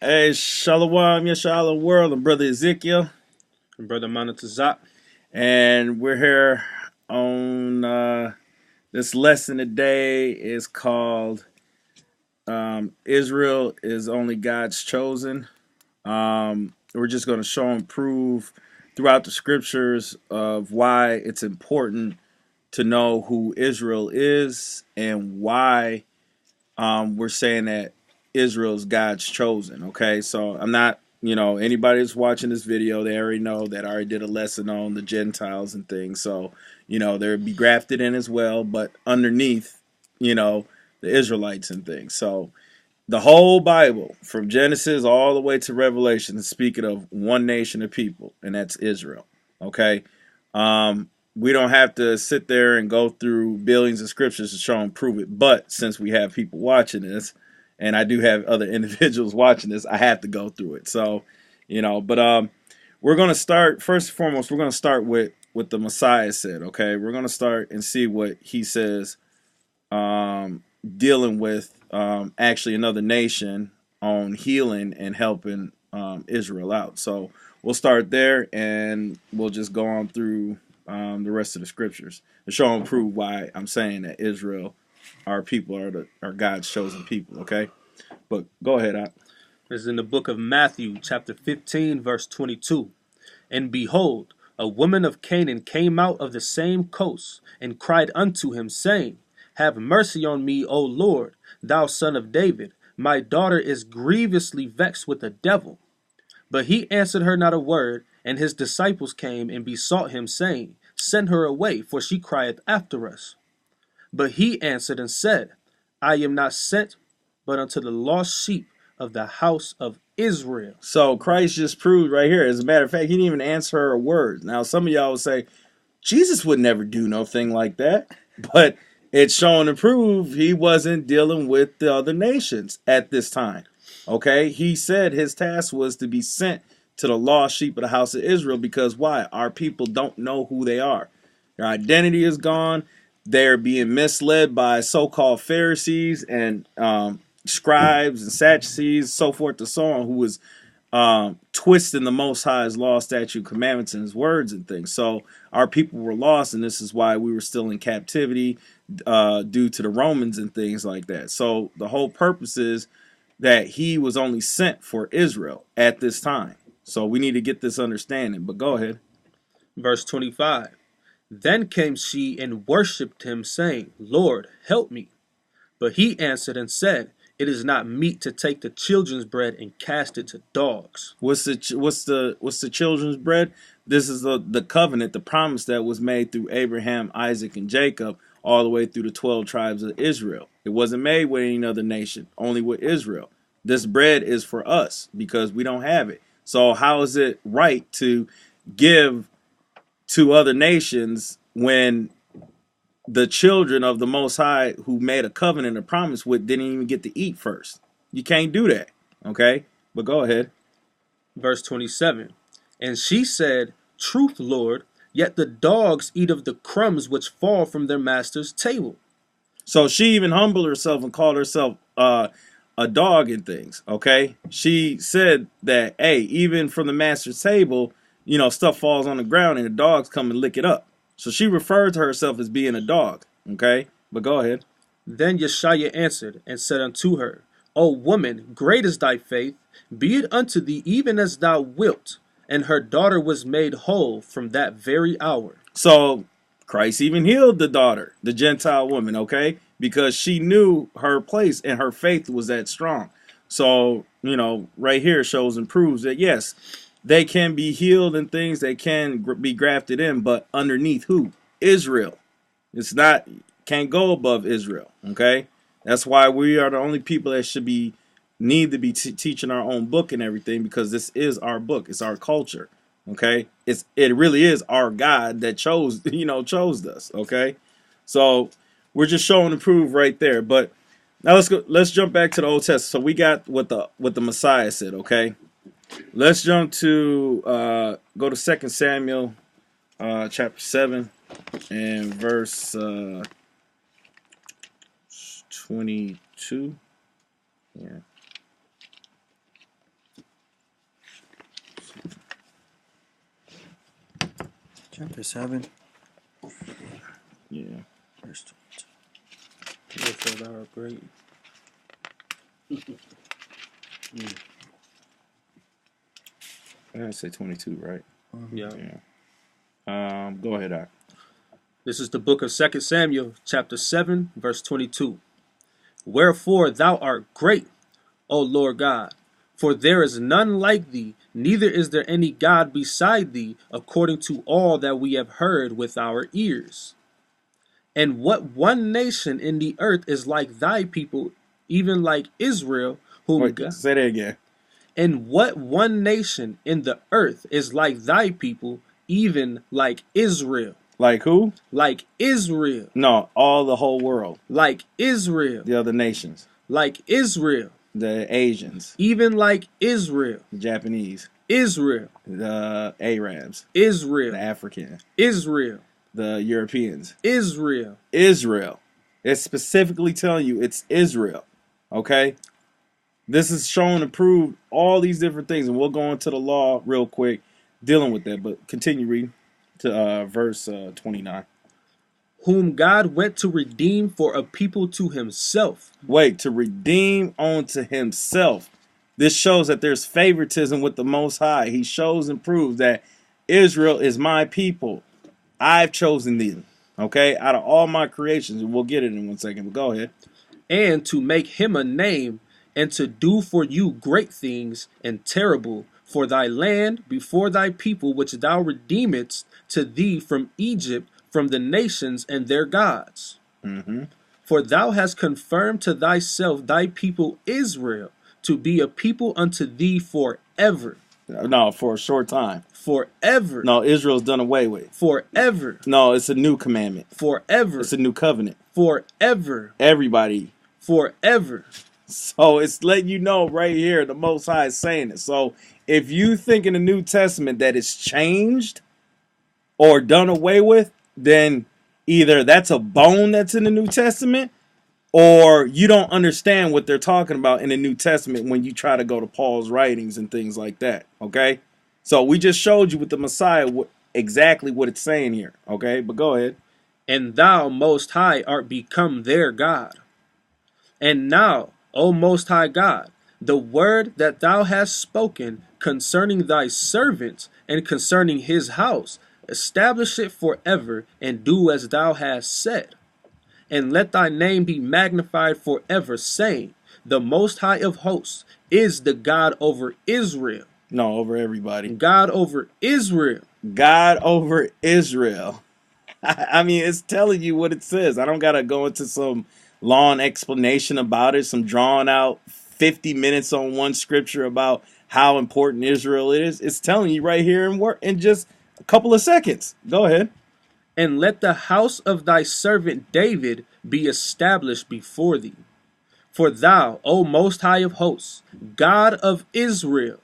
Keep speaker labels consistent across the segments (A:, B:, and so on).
A: Hey, Shalom, Yasharahla world, and brother Ezekiel,
B: And Brother Manatazak.
A: and we're here on this lesson today is called Israel is only God's chosen. We're just going to show and prove throughout the scriptures of why it's important to know who Israel is and why we're saying that Israel's God's chosen. Okay, so I'm not, anybody that's watching this video, they already know that I already did a lesson on the Gentiles and things. So, they'll be grafted in as well, but underneath, the Israelites and things. So the whole Bible, from Genesis all the way to Revelation, is speaking of one nation of people, and that's Israel. Okay. We don't have to sit there and go through billions of scriptures to show and prove it. But since we have people watching this, and I do have other individuals watching this, I have to go through it. So, but we're gonna start first and foremost. We're gonna start with what the Messiah said. Okay, we're gonna start and see what he says, dealing with actually another nation on healing and helping Israel out. So we'll start there, and we'll just go on through the rest of the scriptures to show and prove why I'm saying that Israel, our people, are God's chosen people. Okay, but go ahead.
B: This is in the book of Matthew, chapter 15, verse 22. And behold, a woman of Canaan came out of the same coast, and cried unto him, saying, Have mercy on me, O Lord, thou son of David. My daughter is grievously vexed with a devil. But he answered her not a word, and his disciples came and besought him, saying, Send her away, for she crieth after us. But he answered and said, I am not sent but unto the lost sheep of the house of Israel.
A: So Christ just proved right here. As a matter of fact, he didn't even answer her a word. Now some of y'all would say Jesus would never do no thing like that, but it's showing to prove he wasn't dealing with the other nations at this time. Okay, he said his task was to be sent to the lost sheep of the house of Israel, because why? Our people don't know who they are. Their identity is gone. They're being misled by so-called Pharisees and scribes and Sadducees, so forth and so on, who was twisting the Most High's law, statute, commandments, and his words and things. So our people were lost, and this is why we were still in captivity due to the Romans and things like that. So the whole purpose is that he was only sent for Israel at this time. So we need to get this understanding. But go ahead.
B: Verse 25. Then came she and worshipped him, saying, Lord, help me. But he answered and said, It is not meet to take the children's bread and cast it to dogs.
A: What's the children's bread? This is the covenant, the promise that was made through Abraham, Isaac, and Jacob, all the way through the 12 tribes of Israel. It wasn't made with any other nation, only with Israel. This bread is for us because we don't have it. So how is it right to give to other nations when the children of the Most High, who made a covenant, a promise with, didn't even get to eat first? You can't do that. Okay, but go ahead.
B: Verse 27. And she said, Truth, Lord, yet the dogs eat of the crumbs which fall from their master's table.
A: So she even humbled herself and called herself a dog and things. Okay, she said that, hey, even from the master's table, stuff falls on the ground and the dogs come and lick it up. So she referred to herself as being a dog. Okay, but go ahead.
B: Then Yeshua answered and said unto her, O woman, great is thy faith, be it unto thee even as thou wilt. And her daughter was made whole from that very hour.
A: So Christ even healed the daughter, the Gentile woman, okay? Because she knew her place and her faith was that strong. So, right here shows and proves that, yes, they can be healed and things, they can be grafted in, but underneath who? Israel. It's not, can't go above Israel, okay? That's why we are the only people that should be, need to be teaching our own book and everything, because this is our book. It's our culture. Okay, it really is our God that chose chose us. Okay, so we're just showing to prove right there. But now let's jump back to the Old Testament. So we got what the Messiah said. Okay, let's jump to go to 2 Samuel chapter 7 and verse 22. Yeah.
C: Chapter 7.
A: Yeah.
C: Verse 22.
B: Therefore thou art great.
A: I say 22, right?
B: Yeah.
A: Yeah. Go ahead, Doc.
B: This is the book of 2 Samuel, chapter 7, verse 22. Wherefore thou art great, O Lord God, for there is none like thee, neither is there any God beside thee, according to all that we have heard with our ears. And what one nation in the earth is like thy people, even like Israel, whom
A: Wait,
B: God...
A: say that again.
B: And what one nation in the earth is like thy people, even like Israel?
A: Like who?
B: Like Israel.
A: No, the whole world.
B: Like Israel.
A: The other nations.
B: Like Israel.
A: The Asians.
B: Even like Israel.
A: The Japanese.
B: Israel.
A: The Arabs.
B: Israel.
A: The African.
B: Israel.
A: The Europeans.
B: Israel.
A: Israel. It's specifically telling you it's Israel. Okay? This is shown to prove all these different things, and we'll go into the law real quick dealing with that, but continue reading to verse 29.
B: Whom God went to redeem for a people to himself.
A: Wait, to redeem unto himself. This shows that there's favoritism with the Most High. He shows and proves that Israel is my people. I've chosen them, okay, out of all my creations. And we'll get it in 1 second, but go ahead.
B: And to make him a name, and to do for you great things and terrible for thy land before thy people, which thou redeemedst to thee from Egypt, from the nations and their gods. For thou hast confirmed to thyself thy people Israel, to be a people unto thee forever.
A: No, for a short time.
B: Forever.
A: No, Israel's done away with.
B: Forever.
A: No, it's a new commandment.
B: Forever.
A: It's a new covenant.
B: Forever.
A: Everybody.
B: Forever.
A: So it's letting you know right here, the Most High is saying it. So if you think in the New Testament that it's changed or done away with, then either that's a bone that's in the New Testament, or you don't understand what they're talking about in the New Testament when you try to go to Paul's writings and things like that. Okay? So we just showed you with the Messiah exactly what it's saying here. Okay? But go ahead.
B: And thou, Most High, art become their God. And now, O Most High God, the word that thou hast spoken concerning thy servant and concerning his house, establish it forever, and do as thou hast said. And let thy name be magnified forever, saying, the Most High of hosts is the God over Israel.
A: No, over everybody.
B: God over Israel.
A: God over Israel. I mean, it's telling you what it says. I don't got to go into some long explanation about it, some drawn out 50 minutes on one scripture about how important Israel is. It's telling you right here in just a couple of seconds. Go ahead.
B: And let the house of thy servant David be established before thee. For thou, O Most High of hosts, God of Israel,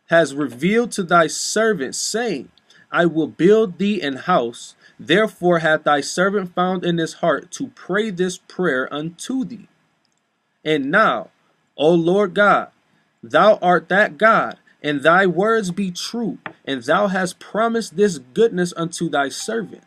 B: has revealed to thy servant, saying, I will build thee an house. Therefore hath thy servant found in his heart to pray this prayer unto thee. And now, O Lord God, thou art that God, and thy words be true, and thou hast promised this goodness unto thy servant.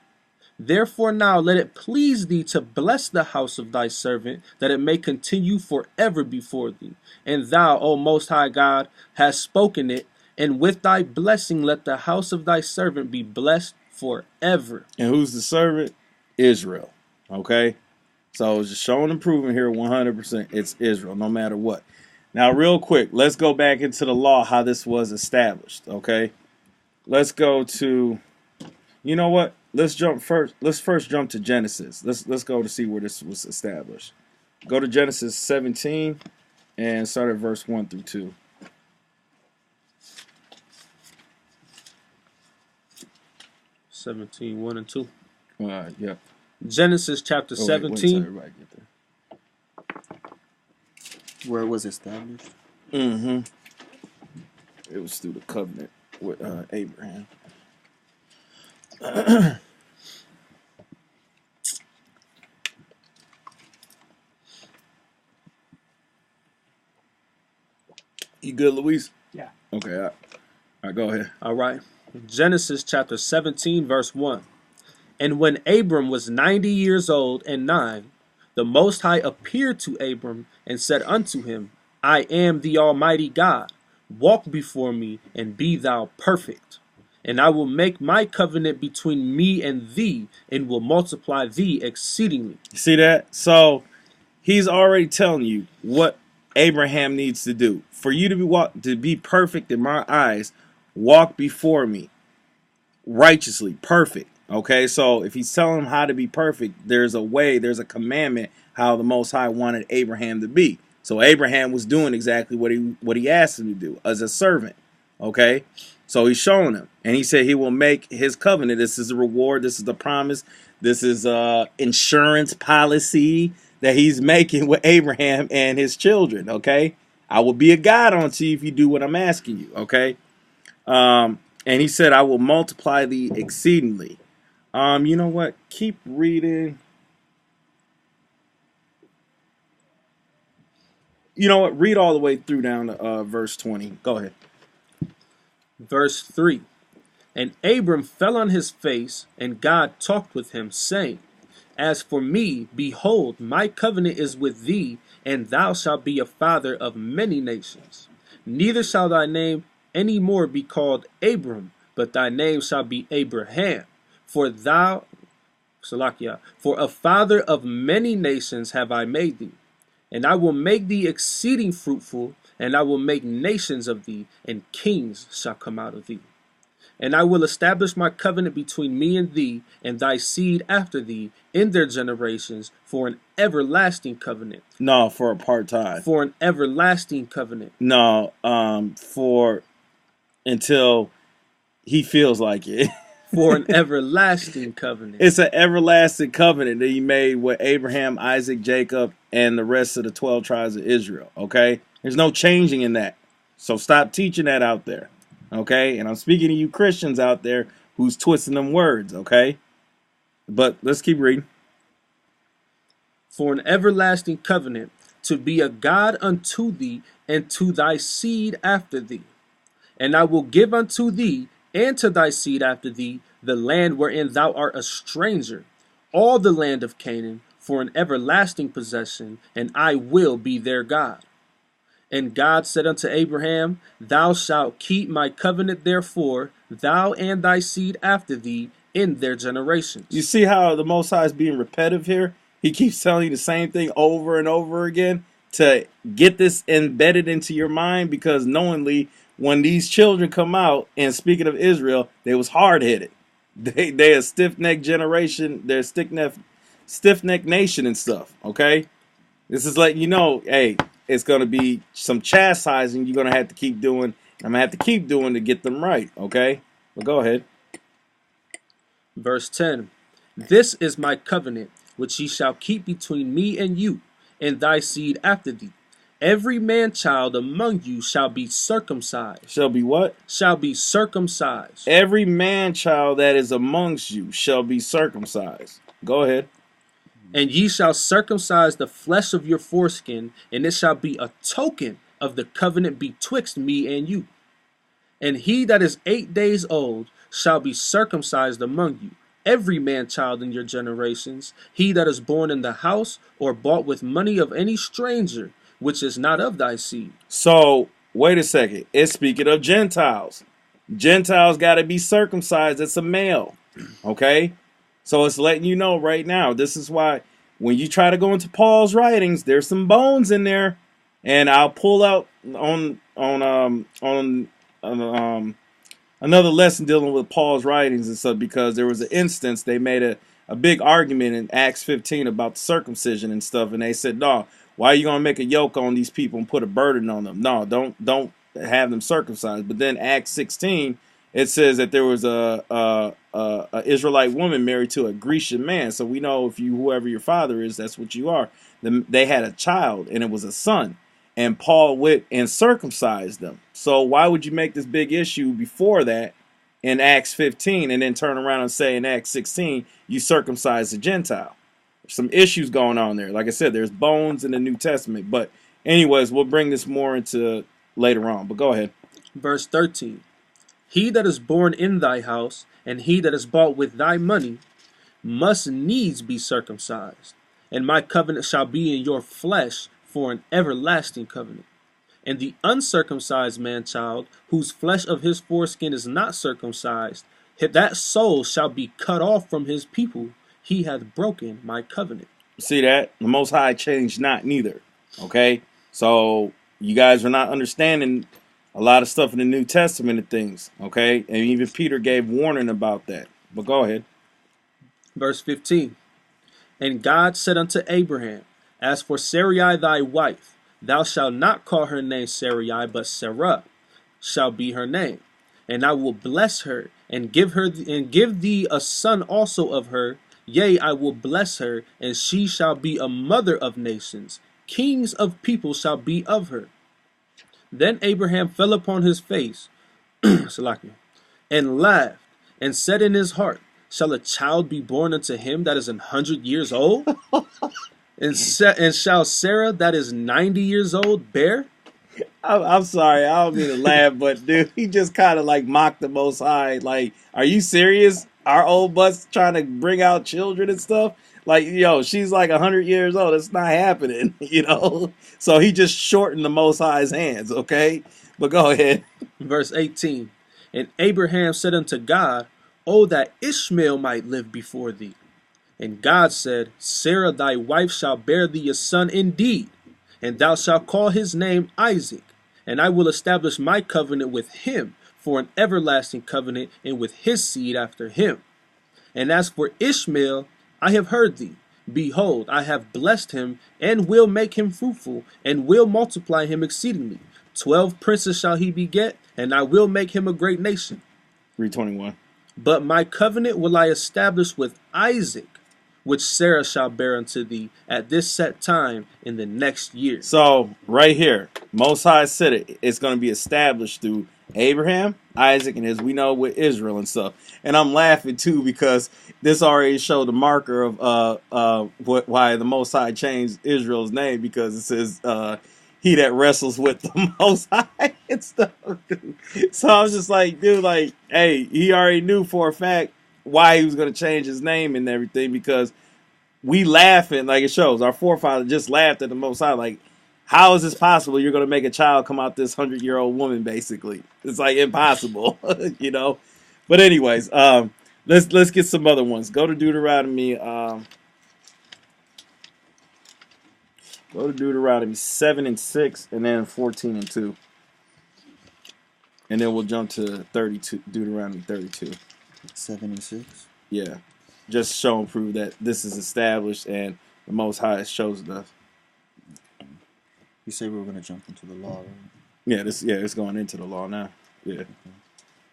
B: Therefore now let it please thee to bless the house of thy servant, that it may continue forever before thee. And thou, O Most High God, hast spoken it, and with thy blessing let the house of thy servant be blessed forever.
A: And who's the servant? Israel. Okay? So it's just showing and proving here 100% it's Israel, no matter what. Now, real quick, let's go back into the law, how this was established. Okay? Let's go to, you know what? Let's first jump to Genesis. Let's go to see where this was established. Go to Genesis 17 and start at verse 1 through 2.
B: 17, 1 and 2.
A: Yeah.
B: Genesis chapter 17.
A: Wait till everybody get there.
C: Where it was established.
A: Mm-hmm. It was through the covenant with Abraham. You good, Luis?
B: Yeah.
A: Okay. All right, go ahead.
B: All right. Genesis chapter 17, verse 1. And when Abram was 90 years old and 9, the Most High appeared to Abram and said unto him, I am the Almighty God. Walk before me and be thou perfect. And I will make my covenant between me and thee, and will multiply thee exceedingly.
A: You see that? So he's already telling you what Abraham needs to do. For you to be perfect in my eyes, walk before me righteously, perfect. Okay, so if he's telling him how to be perfect, there's a way, there's a commandment how the Most High wanted Abraham to be. So Abraham was doing exactly what he asked him to do as a servant. Okay, so he's showing him, and he said he will make his covenant. This is a reward. This is the promise. This is insurance policy that he's making with Abraham and his children. Okay, I will be a God unto you if you do what I'm asking you. Okay, and he said I will multiply thee exceedingly. You know what? Keep reading. You know what? Read all the way through down to verse 20. Go ahead.
B: Verse 3. And Abram fell on his face, and God talked with him, saying, As for me, behold, my covenant is with thee, and thou shalt be a father of many nations. Neither shall thy name any more be called Abram, but thy name shall be Abraham. For a father of many nations have I made thee. And I will make thee exceeding fruitful, and I will make nations of thee, and kings shall come out of thee. And I will establish my covenant between me and thee, and thy seed after thee, in their generations, for an everlasting covenant.
A: No, for a part-time.
B: For an everlasting covenant.
A: No, for until he feels like it.
B: For an everlasting covenant.
A: It's an everlasting covenant that he made with Abraham, Isaac, Jacob, and the rest of the 12 tribes of Israel. Okay? There's no changing in that. So stop teaching that out there. Okay? And I'm speaking to you Christians out there who's twisting them words. Okay? But let's keep reading.
B: For an everlasting covenant, to be a God unto thee, and to thy seed after thee. And I will give unto thee, and to thy seed after thee, the land wherein thou art a stranger, all the land of Canaan, for an everlasting possession, and I will be their God. And God said unto Abraham, Thou shalt keep my covenant therefore, thou and thy seed after thee, in their generations.
A: You see how the Most High is being repetitive here? He keeps telling you the same thing over and over again to get this embedded into your mind, because knowingly, when these children come out, and speaking of Israel, they was hard-headed. They a stiff-necked generation. They're stiff-necked nation and stuff, okay? This is letting you know, hey, it's going to be some chastising you're going to have to keep doing. I'm going to have to keep doing to get them right, okay? But go ahead.
B: Verse 10. This is my covenant, which ye shall keep between me and you, and thy seed after thee. Every man-child among you shall be circumcised.
A: Shall be what?
B: Shall be circumcised.
A: Every man-child that is amongst you shall be circumcised. Go ahead.
B: And ye shall circumcise the flesh of your foreskin, and it shall be a token of the covenant betwixt me and you. And he that is 8 days old shall be circumcised among you, every man-child in your generations, he that is born in the house or bought with money of any stranger, which is not of thy seed.
A: So, wait a second. It's speaking of Gentiles. Gentiles got to be circumcised. It's a male. Okay? So, it's letting you know right now. This is why when you try to go into Paul's writings, there's some bones in there. And I'll pull out on another lesson dealing with Paul's writings and stuff, because there was an instance they made a big argument in Acts 15 about circumcision and stuff. And they said, no, why are you going to make a yoke on these people and put a burden on them? No, don't have them circumcised. But then Acts 16, it says that there was a Israelite woman married to a Grecian man. So we know if you, whoever your father is, that's what you are. They had a child, and it was a son. And Paul went and circumcised them. So why would you make this big issue before that in Acts 15 and then turn around and say in Acts 16 you circumcised a Gentile? Some issues going on there. Like I said, there's bones in the New Testament. But anyways, we'll bring this more into later on. But go ahead.
B: Verse 13. He that is born in thy house, and he that is bought with thy money, must needs be circumcised. And my covenant shall be in your flesh for an everlasting covenant. And the uncircumcised man child, whose flesh of his foreskin is not circumcised, that soul shall be cut off from his people. He hath broken my covenant.
A: See that? The Most High changed not neither. Okay? So you guys are not understanding a lot of stuff in the New Testament and things. Okay? And even Peter gave warning about that. But go ahead.
B: Verse 15. And God said unto Abraham, As for Sarai thy wife, thou shalt not call her name Sarai, but Sarah shall be her name. And I will bless her, and give thee a son also of her. Yea, I will bless her, and she shall be a mother of nations. Kings of people shall be of her. Then Abraham fell upon his face, Salakia, and laughed, and said in his heart, Shall a child be born unto him that is 100 years old? And shall Sarah that is 90 years old bear?
A: I'm sorry, I don't mean to laugh, but dude, he just kind of like mocked the Most High. Like, are you serious? Our old bus trying to bring out children and stuff? Like, yo, she's like 100 years old. It's not happening, you know? So he just shortened the Most High's hands, okay? But go ahead.
B: Verse 18. And Abraham said unto God, O that Ishmael might live before thee. And God said, Sarah thy wife shall bear thee a son indeed, and thou shalt call his name Isaac. And I will establish my covenant with him for an everlasting covenant, and with his seed after him. And as for Ishmael, I have heard thee. Behold, I have blessed him, and will make him fruitful, and will multiply him exceedingly. 12 princes shall he beget, and I will make him a great nation.
A: 321.
B: But my covenant will I establish with Isaac, which Sarah shall bear unto thee at this set time in the next year.
A: So, right here, Most High said it. It's going to be established through Abraham, Isaac, and as we know with Israel and stuff. And I'm laughing too because this already showed the marker of why the Most High changed Israel's name, because it says he that wrestles with the Most High and stuff. So I was just like, dude, like, hey, he already knew for a fact why he was going to change his name and everything, because we laughing, like it shows, our forefather just laughed at the Most High, like, how is this possible? You're going to make a child come out this 100-year-old woman, basically. It's like impossible, you know? But anyways, let's get some other ones. Go to Deuteronomy, 7 and 6, and then 14 and 2. And then we'll jump to Deuteronomy 32.
C: 7 and 6.
A: Yeah. Just show and prove that this is established and the Most High has chosen us.
C: You say we were going to jump into the law, right?
A: Yeah, it's going into the law now. Yeah.
C: Okay.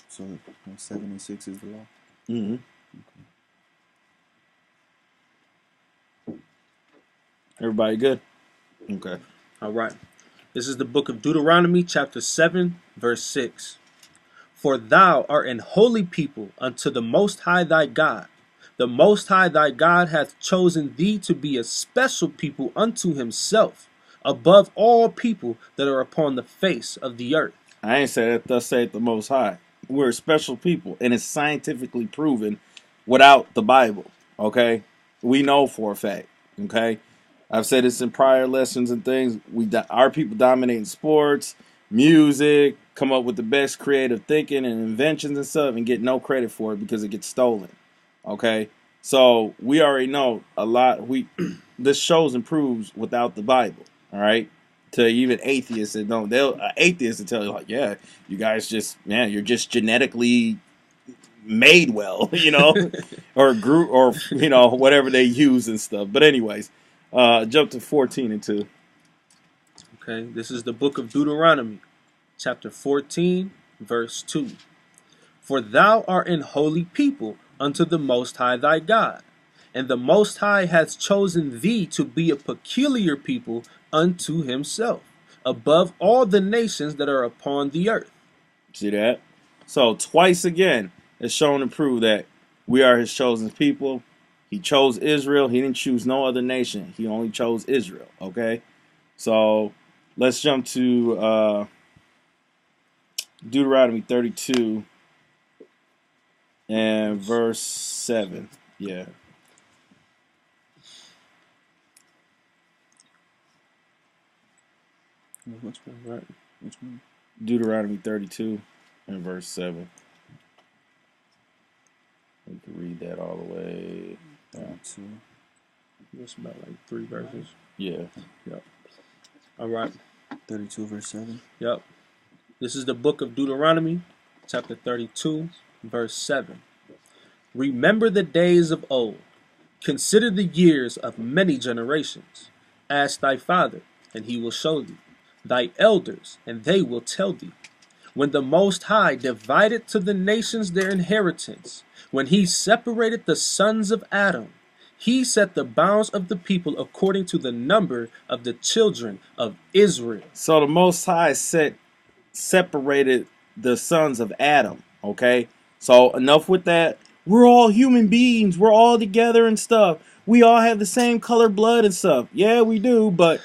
C: So 7 and 6 is the law?
A: Mm-hmm. Okay. Everybody good? Okay.
B: All right. This is the book of Deuteronomy, chapter 7, verse 6. For thou art an holy people unto the Most High thy God. The Most High thy God hath chosen thee to be a special people unto himself, above all people that are upon the face of the earth.
A: I ain't said that, thus saith the Most High. We're a special people, and it's scientifically proven without the Bible, okay? We know for a fact, okay? I've said this in prior lessons and things. Our people dominate in sports, music, come up with the best creative thinking and inventions and stuff, and get no credit for it because it gets stolen, okay? So we already know a lot. This shows and proves without the Bible, all right? To even atheists that don't, atheists will tell you, like, yeah, you guys just, you're just genetically made well, you know, or grew, or, you know, whatever they use and stuff. But anyways, jump to 14 and 2.
B: Okay, this is the book of Deuteronomy, chapter 14, verse 2. For thou art an holy people unto the Most High thy God, and the Most High hath chosen thee to be a peculiar people unto himself, above all the nations that are upon the earth.
A: See that? So twice again, it's shown and proved that we are his chosen people. He chose Israel. He didn't choose no other nation. He only chose Israel, okay? So let's jump to Deuteronomy 32. and verse 7. Yeah.
B: Which one? Right.
C: Which one?
A: Deuteronomy 32 and verse 7. We can read that all the way.
C: 32.
B: It's about like 3 verses.
A: Yeah.
B: Yep. All right.
C: 32 verse 7.
B: Yep. This is the book of Deuteronomy, chapter 32, verse 7. Remember the days of old. Consider the years of many generations. Ask thy father, and he will show thee. Thy elders, and they will tell thee. When the Most High divided to the nations their inheritance, when he separated the sons of Adam, he set the bounds of the people according to the number of the children of Israel.
A: So the Most High separated the sons of Adam. Okay? So enough with that. We're all human beings. We're all together and stuff. We all have the same color blood and stuff. Yeah, we do, but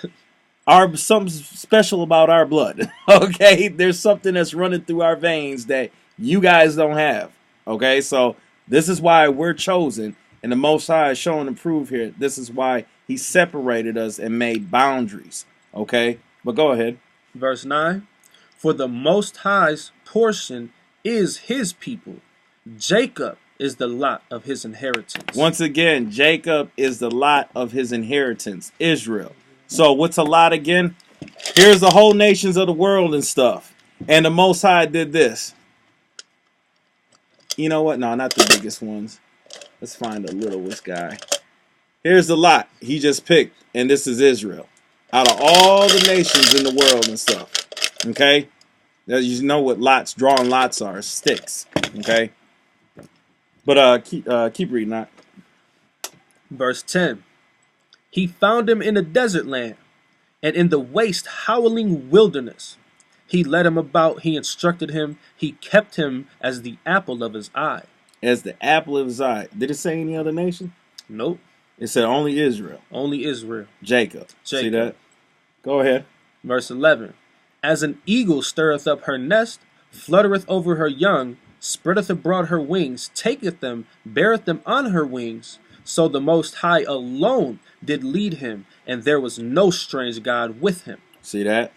A: something special about our blood. Okay? There's something that's running through our veins that you guys don't have. Okay? So this is why we're chosen. And the Most High is showing and prove here. This is why he separated us and made boundaries. Okay? But go ahead.
B: Verse 9. For the Most High's portion is his people. Jacob is the lot of his inheritance.
A: Once again, Jacob is the lot of his inheritance, Israel. So what's a lot again? Here's the whole nations of the world and stuff. And the Most High did this. You know what? No, not the biggest ones. Let's find the littlest guy. Here's the lot he just picked. And this is Israel. Out of all the nations in the world and stuff. Okay? You know what drawing lots are. Sticks. Okay? But keep reading that.
B: Verse 10. He found him in a desert land, and in the waste howling wilderness. He led him about, he instructed him, he kept him as the apple of his eye.
A: As the apple of his eye. Did it say any other nation?
B: Nope.
A: It said only Israel.
B: Only Israel.
A: Jacob. See that? Go ahead.
B: Verse 11. As an eagle stirreth up her nest, fluttereth over her young, spreadeth abroad her wings, taketh them, beareth them on her wings. So the Most High alone did lead him, and there was no strange God with him.
A: See that?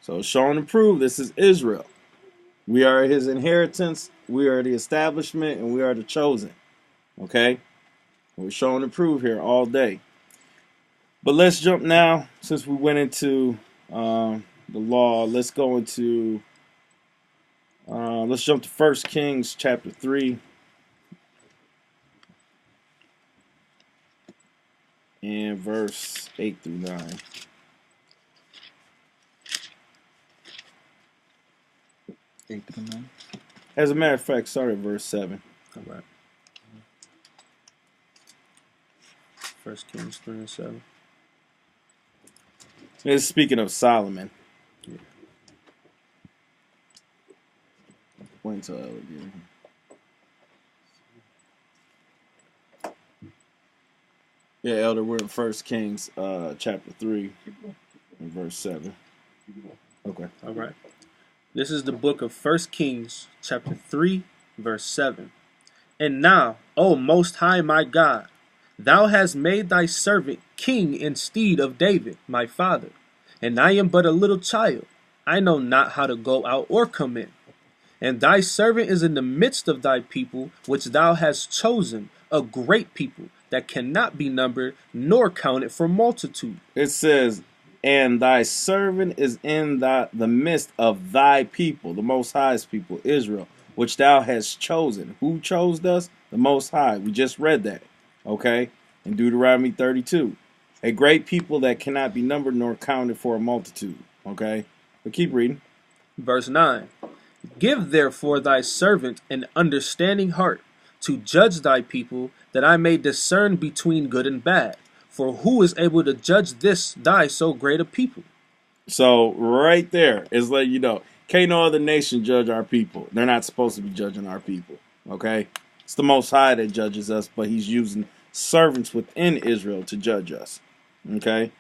A: So showing and prove this is Israel. We are his inheritance, we are the establishment, and we are the chosen. Okay? We're showing and prove here all day. But let's jump now, since we went into the law, let's go into, let's jump to 1 Kings chapter 3. And verse 8 through 9. As a matter of fact, start at verse 7.
B: All right. 1 Kings 3 and 7.
A: It's speaking of Solomon.
B: Yeah.
A: Wait until Elder get here. Yeah, Elder, we're in 1 Kings chapter 3 and verse 7. Okay.
B: All right. This is the book of 1 Kings chapter 3 verse 7. And now, O Most High my God, thou hast made thy servant king instead of David, my father. And I am but a little child. I know not how to go out or come in. And thy servant is in the midst of thy people, which thou hast chosen, a great people that cannot be numbered nor counted for multitude.
A: It says, and thy servant is in the midst of thy people, the Most High's people, Israel, which thou hast chosen. Who chose us? The Most High. We just read that. Okay? In Deuteronomy 32. A great people that cannot be numbered nor counted for a multitude. Okay? But keep reading.
B: Verse 9. Give therefore thy servant an understanding heart to judge thy people, that I may discern between good and bad. For who is able to judge this thy so great a people?
A: So right there is letting you know, can't no other nation judge our people. They're not supposed to be judging our people. Okay? It's the Most High that judges us, but he's using servants within Israel to judge us. Okay?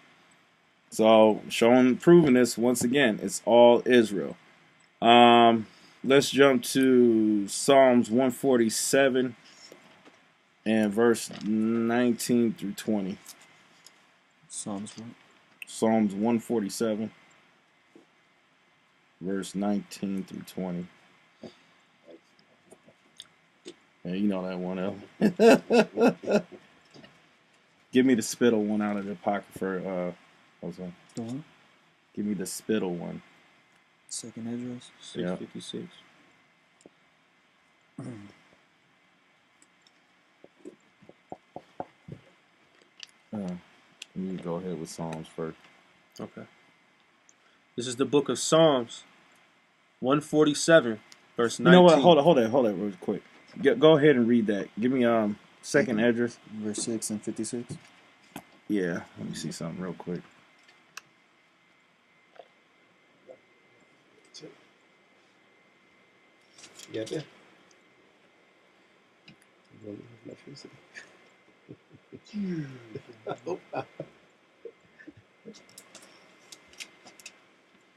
A: So showing, proving this once again, it's all Israel. let's jump to Psalms 147 and verse 19 through 20.
C: Psalms what?
A: Psalms 147, verse 19 through 20. Yeah, you know that one, El. Give me the spittle one out of the Apocrypha, Jose.
C: The one?
A: Give me the spittle one.
C: Second address.
B: 656.
A: You go ahead with Psalms first.
B: Okay. This is the book of Psalms, 147, verse 19.
A: You know what? Hold on, real quick. Go ahead and read that. Give me second address.
C: Verse 6 and 56.
A: Yeah, let me see something real quick.
D: Yeah, yeah.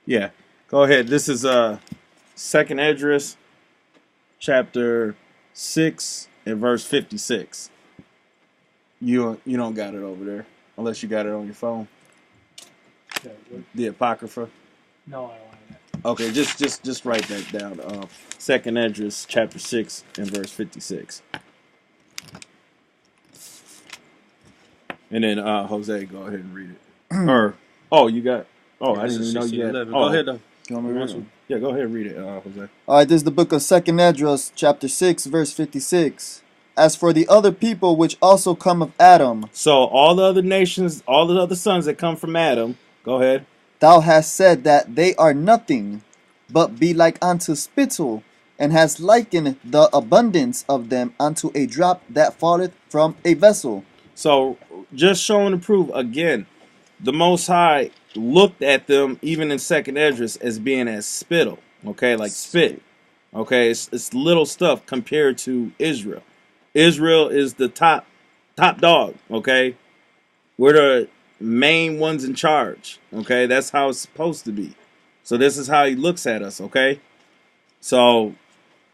A: Yeah, go ahead. This is second address, chapter 6 and verse 56. You don't got it over there unless you got it on your phone. The Apocrypha.
E: No, I don't have that.
A: Okay, just write that down. Second address, chapter 6 and verse 56. And then Jose, go ahead and read it. You got. Oh,
B: Yeah,
A: I didn't even know you had.
B: 11.
A: Oh,
B: Go ahead, though.
C: You want me to read it?
A: Yeah, go ahead and read it, Jose.
C: All right, this is the book of Second Esdras, chapter 6, verse 56. As for the other people which also come of Adam,
A: So all the other nations, all the other sons that come from Adam, go ahead.
C: thou hast said that they are nothing, but be like unto spittle, and hast likened the abundance of them unto a drop that falleth from a vessel.
A: So just showing to prove again, the Most High looked at them even in second Esdras as being as spittle, okay, like spit, okay. It's little stuff compared to Israel. Israel is the top dog, okay. We're the main ones in charge, okay. That's how it's supposed to be. So this is how he looks at us, okay. So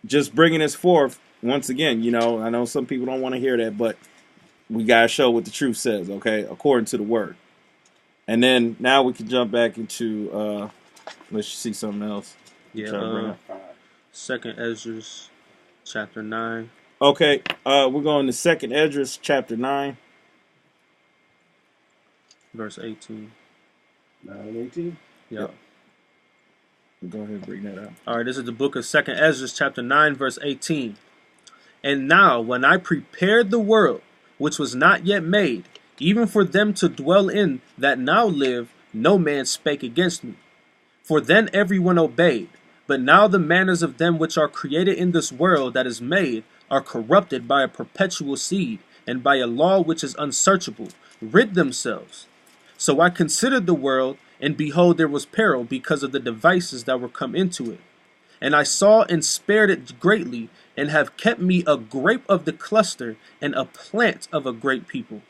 A: just bringing this forth once again, I know some people don't want to hear that, but we gotta show what the truth says, okay, according to the word. And then now we can jump back into let's see something else.
B: Yeah, second Esdras, chapter 9.
A: Okay, we're going to second Esdras chapter 9.
B: Verse 18.
D: 9 and 18?
B: Yep.
A: Go ahead and bring that out.
B: All right, this is the book of second Esdras, chapter 9, verse 18. And now, when I prepared the world, which was not yet made, even for them to dwell in that now live, no man spake against me. For then everyone obeyed. But now the manners of them which are created in this world that is made are corrupted by a perpetual seed, and by a law which is unsearchable, rid themselves. So I considered the world, and behold, there was peril because of the devices that were come into it. And I saw and spared it greatly, and have kept me a grape of the cluster, and a plant of a great people.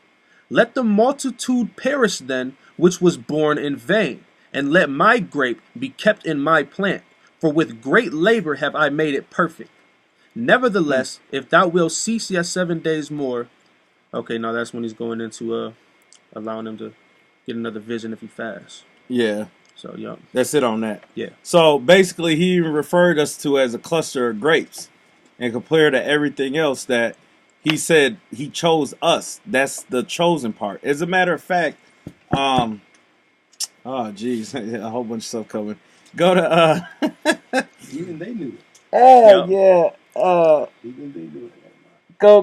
B: Let the multitude perish then, which was born in vain, and let my grape be kept in my plant, for with great labor have I made it perfect. Nevertheless, if thou wilt cease yet 7 days more. Okay, now that's when he's going into allowing him to get another vision if he fasts.
A: Yeah.
B: So, yeah.
A: That's it on that.
B: Yeah.
A: So basically, he referred us to as a cluster of grapes, and compared to everything else that he said he chose us. That's the chosen part. As a matter of fact, oh geez, a whole bunch of stuff coming. Go to
D: Even they knew it.
A: oh
B: Yep.
A: yeah.
D: Even they knew it.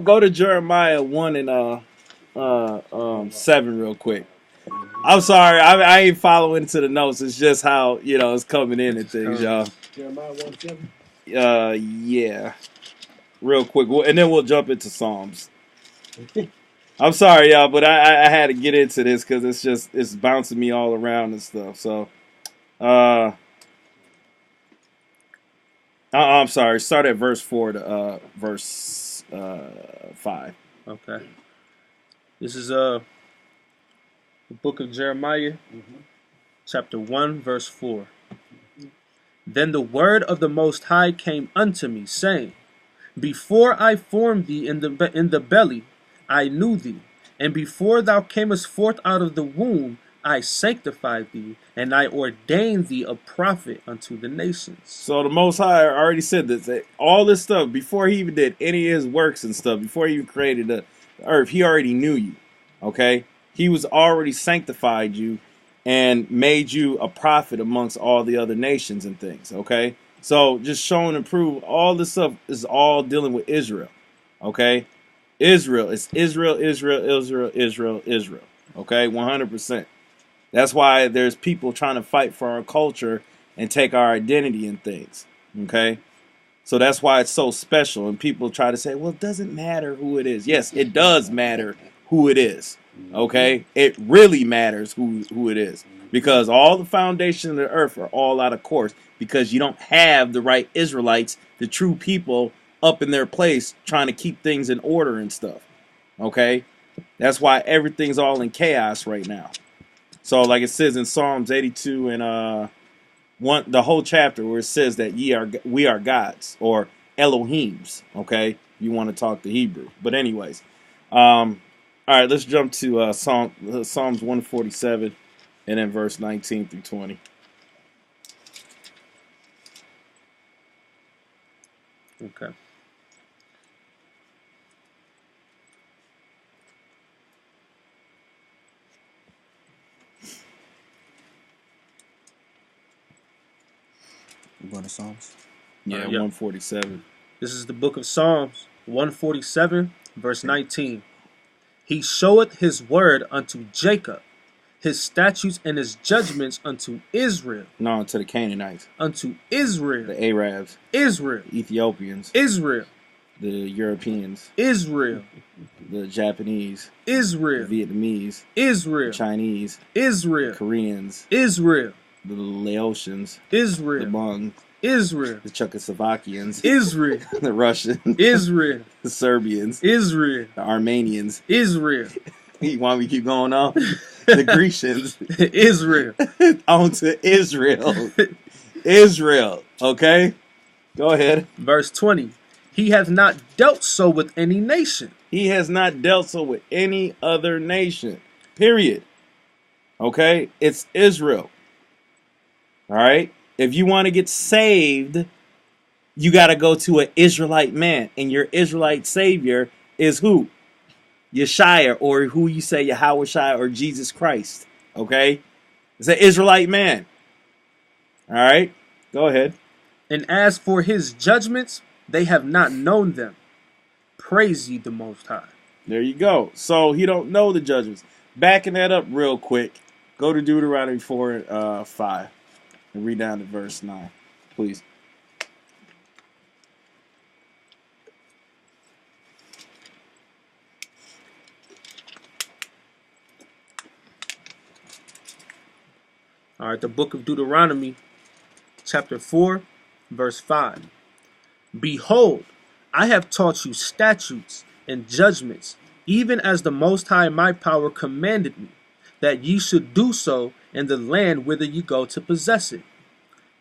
A: Go to Jeremiah 1 and 7 real quick. I'm sorry, I ain't following to the notes. It's just how it's coming in and things, y'all.
D: Jeremiah 1:7.
A: Yeah, real quick, and then we'll jump into Psalms. I'm sorry, y'all, but I had to get into this because it's bouncing me all around and stuff. So, I'm sorry. Start at verse 4 to verse 5.
B: Okay. This is the book of Jeremiah, chapter 1, verse 4. Then the word of the Most High came unto me, saying, Before I formed thee in the belly, I knew thee, and before thou camest forth out of the womb, I sanctified thee, and I ordained thee a prophet unto the nations.
A: So the Most High already said this. That all this stuff, before he even did any of his works and stuff, before he even created the earth, he already knew you. Okay? He was already sanctified you and made you a prophet amongst all the other nations and things. Okay? So just showing and prove all this stuff is all dealing with Israel. Okay? Israel. It's Israel, Israel, Israel, Israel, Israel. Okay? 100%. That's why there's people trying to fight for our culture and take our identity and things. Okay? So that's why it's so special. And people try to say, well, it doesn't matter who it is. Yes, it does matter who it is. Okay? It really matters who it is. Because all the foundations of the earth are all out of course. Because you don't have the right Israelites, the true people, up in their place trying to keep things in order and stuff. Okay? That's why everything's all in chaos right now. So, like it says in Psalms 82 and the whole chapter where it says that we are gods or Elohims. Okay, you want to talk to Hebrew, but anyways, all right, let's jump to Psalms 147 and then verse 19 through 20.
B: Okay.
C: We're going to Psalms.
A: Yeah, 147.
B: This is the book of Psalms 147, verse 19. He showeth his word unto Jacob, his statutes and his judgments unto Israel.
A: No, to the Canaanites.
B: Unto Israel.
A: The Arabs.
B: Israel.
A: The Ethiopians.
B: Israel.
A: The Europeans.
B: Israel.
A: The Japanese.
B: Israel.
A: The Vietnamese.
B: Israel.
A: The Chinese.
B: Israel.
A: The Koreans.
B: Israel.
A: The Laotians.
B: Israel.
A: The Hmong.
B: Israel.
A: The Czechoslovakians.
B: Israel.
A: The Russians.
B: Israel.
A: The Serbians.
B: Israel.
A: The Armenians.
B: Israel.
A: You want me to keep going on? The Grecians.
B: Israel.
A: On to Israel. Israel. Okay? Go ahead.
B: Verse 20. He hath not dealt so with any nation.
A: He has not dealt so with any other nation. Period. Okay? It's Israel. All right? If you want to get saved, you got to go to an Israelite man. And your Israelite savior is who? Yeshua, or who you say Yahweh or Jesus Christ. Okay? It's an Israelite man. All right? Go ahead.
B: And as for his judgments, they have not known them. Praise ye the Most High.
A: There you go. So he don't know the judgments. Backing that up real quick, go to Deuteronomy 4, 5 and read down to verse 9, please.
B: All right, the book of Deuteronomy, chapter 4, verse 5. Behold, I have taught you statutes and judgments, even as the Most High my power commanded me, that ye should do so in the land whither ye go to possess it.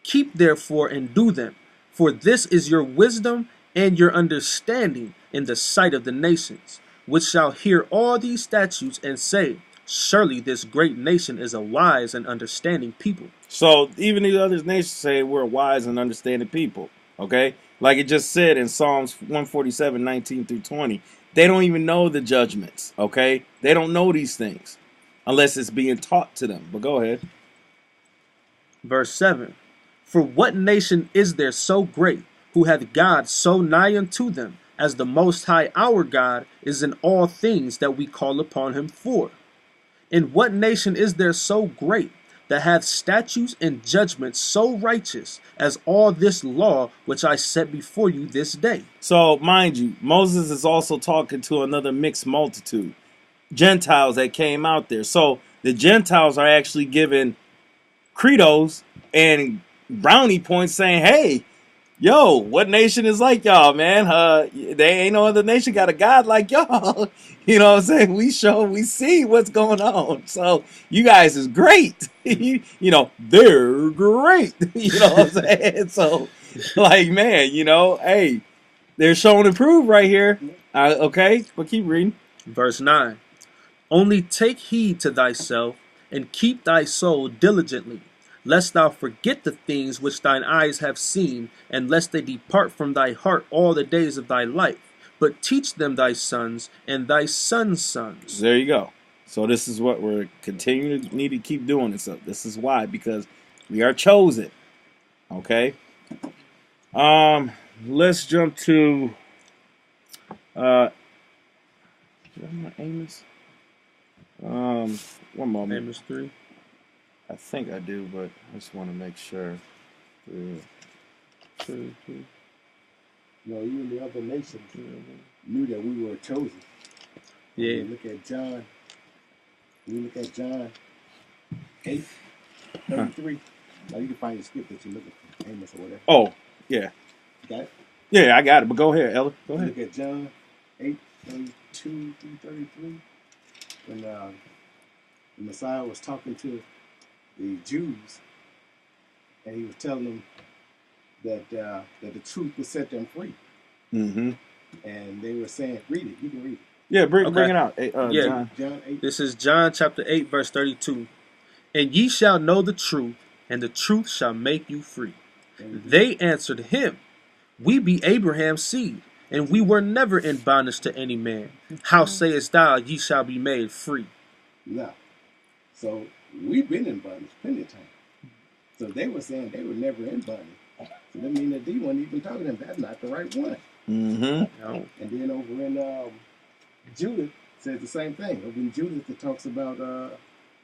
B: Keep therefore and do them, for this is your wisdom and your understanding in the sight of the nations, which shall hear all these statutes and say, surely this great nation is a wise and understanding people.
A: So even the other nations say we're a wise and understanding people. Okay? Like it just said in Psalms 147, 19 through 20. They don't even know the judgments. Okay? They don't know these things unless it's being taught to them. But go ahead.
B: Verse 7. For what nation is there so great, who hath God so nigh unto them, as the Most High our God is in all things that we call upon him for? And what nation is there so great, that hath statutes and judgments so righteous as all this law which I set before you this day?
A: So, mind you, Moses is also talking to another mixed multitude. Gentiles that came out there. So, the Gentiles are actually given credos and brownie points saying, hey, yo, what nation is like y'all, man? They ain't no other nation got a God like y'all. You know what I'm saying? We see what's going on. So you guys is great. They're great. You know what I'm saying? So, like, man, hey, they're showing and prove right here. Okay, but keep reading.
B: Verse 9. Only take heed to thyself, and keep thy soul diligently, lest thou forget the things which thine eyes have seen, and lest they depart from thy heart all the days of thy life. But teach them thy sons and thy sons' sons.
A: There you go. So this is what we're continuing to need to keep doing this up. This is why, because we are chosen. Okay. Let's jump to do I have my Amos? One moment.
B: Amos 3.
A: I think I do, but I just want to make sure.
D: No, even the other nations knew that we were chosen.
B: Yeah.
D: When you look at John 8:33. Now you can find your script that you're looking for, Amos or whatever.
A: Oh, yeah.
D: You got it?
A: Yeah, I got it. But go ahead, Ella. Go
D: You
A: ahead.
D: look at John 8:32 through 33. When the Messiah was talking to the Jews, and he was telling them that the truth would set them free.
A: Mm-hmm.
D: And they were saying, read it. You can read it.
A: Yeah, bring
B: Okay.
A: it out.
B: Yeah.
A: John.
D: John 8.
B: This is John chapter 8, verse 32. And ye shall know the truth, and the truth shall make you free. They answered him, We be Abraham's seed, and we were never in bondage to any man. How sayest thou, ye shall be made free?
D: Now, so we've been in bondage plenty of times. So they were saying they were never in bondage. So that means that they weren't even talking to them. That's not the right one.
A: Mm-hmm.
B: No.
D: And then over in Judith says the same thing. Over in Judith it talks about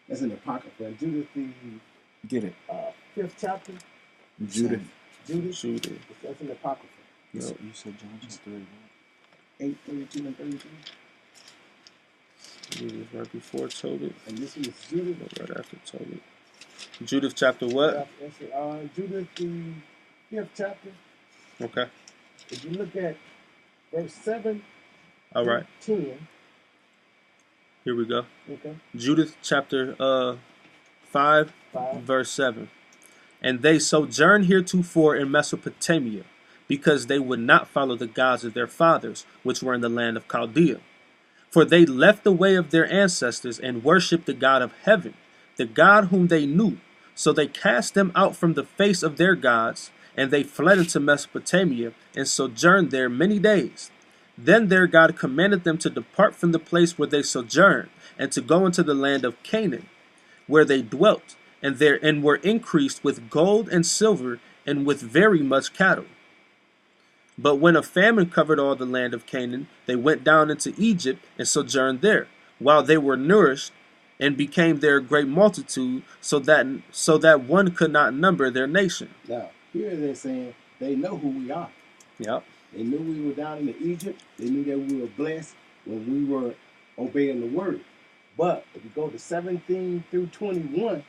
D: that's in the Apocrypha. Judith the
A: Get it.
D: 5th chapter.
A: Judith.
B: Judith.
D: That's in the Apocrypha.
A: You said John chapter
D: 8:32 and 33.
B: Judith right before Tobit,
D: And this was Judith.
B: but right after Tobit. Judith chapter what?
D: Judith the 5th chapter.
B: Okay.
D: If you look at verse 7,
B: All right.
D: 10.
B: Here we go.
D: Okay.
B: Judith chapter 5,
D: 5.
B: verse 7. And they sojourned heretofore in Mesopotamia, because they would not follow the gods of their fathers, which were in the land of Chaldea. For they left the way of their ancestors and worshipped the God of heaven, the God whom they knew. So they cast them out from the face of their gods, and they fled into Mesopotamia and sojourned there many days. Then their God commanded them to depart from the place where they sojourned, and to go into the land of Canaan, where they dwelt, and were increased with gold and silver, and with very much cattle. But when a famine covered all the land of Canaan, they went down into Egypt and sojourned there, while they were nourished, and became there a great multitude, so that one could not number their nation.
D: Now, here they're saying they know who we are.
B: Yep.
D: They knew we were down in Egypt. They knew that we were blessed when we were obeying the word. But if you go to 17 through 21,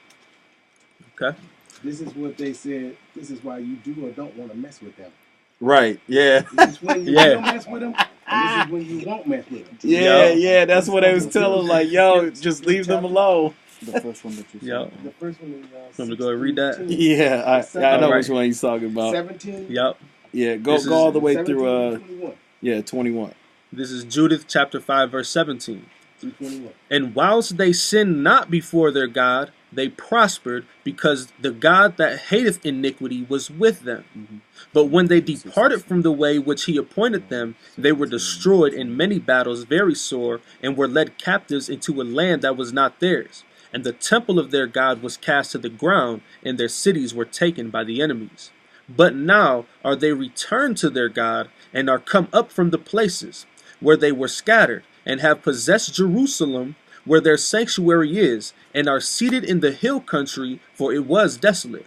B: Okay.
D: this is what they said. This is why you do or don't want to mess with them.
A: Right. Yeah.
D: This is when you
B: Yeah.
D: don't mess with them, and this is when you won't mess with them.
A: Yeah.
B: Yo.
A: Yeah. That's what I was telling. Like, yo, just leave them alone.
C: The first one that you said.
B: Yep.
D: The first one is
B: Want me to go and read that?
D: 16,
A: Yeah. I know
B: Alright.
A: which one he's talking about.
D: 17.
B: Yep.
A: Yeah. Go
B: This is
A: all the way
D: 17
A: through.
D: 21
A: 21.
B: This is Judith chapter 5, verse 17.
D: through 21.
B: And whilst they sinned not before their God, they prospered, because the God that hateth iniquity was with them. But when they departed from the way which he appointed them, they were destroyed in many battles very sore, and were led captives into a land that was not theirs. And the temple of their God was cast to the ground, and their cities were taken by the enemies. But now are they returned to their God, and are come up from the places where they were scattered, and have possessed Jerusalem, where their sanctuary is, and are seated in the hill country, for it was desolate.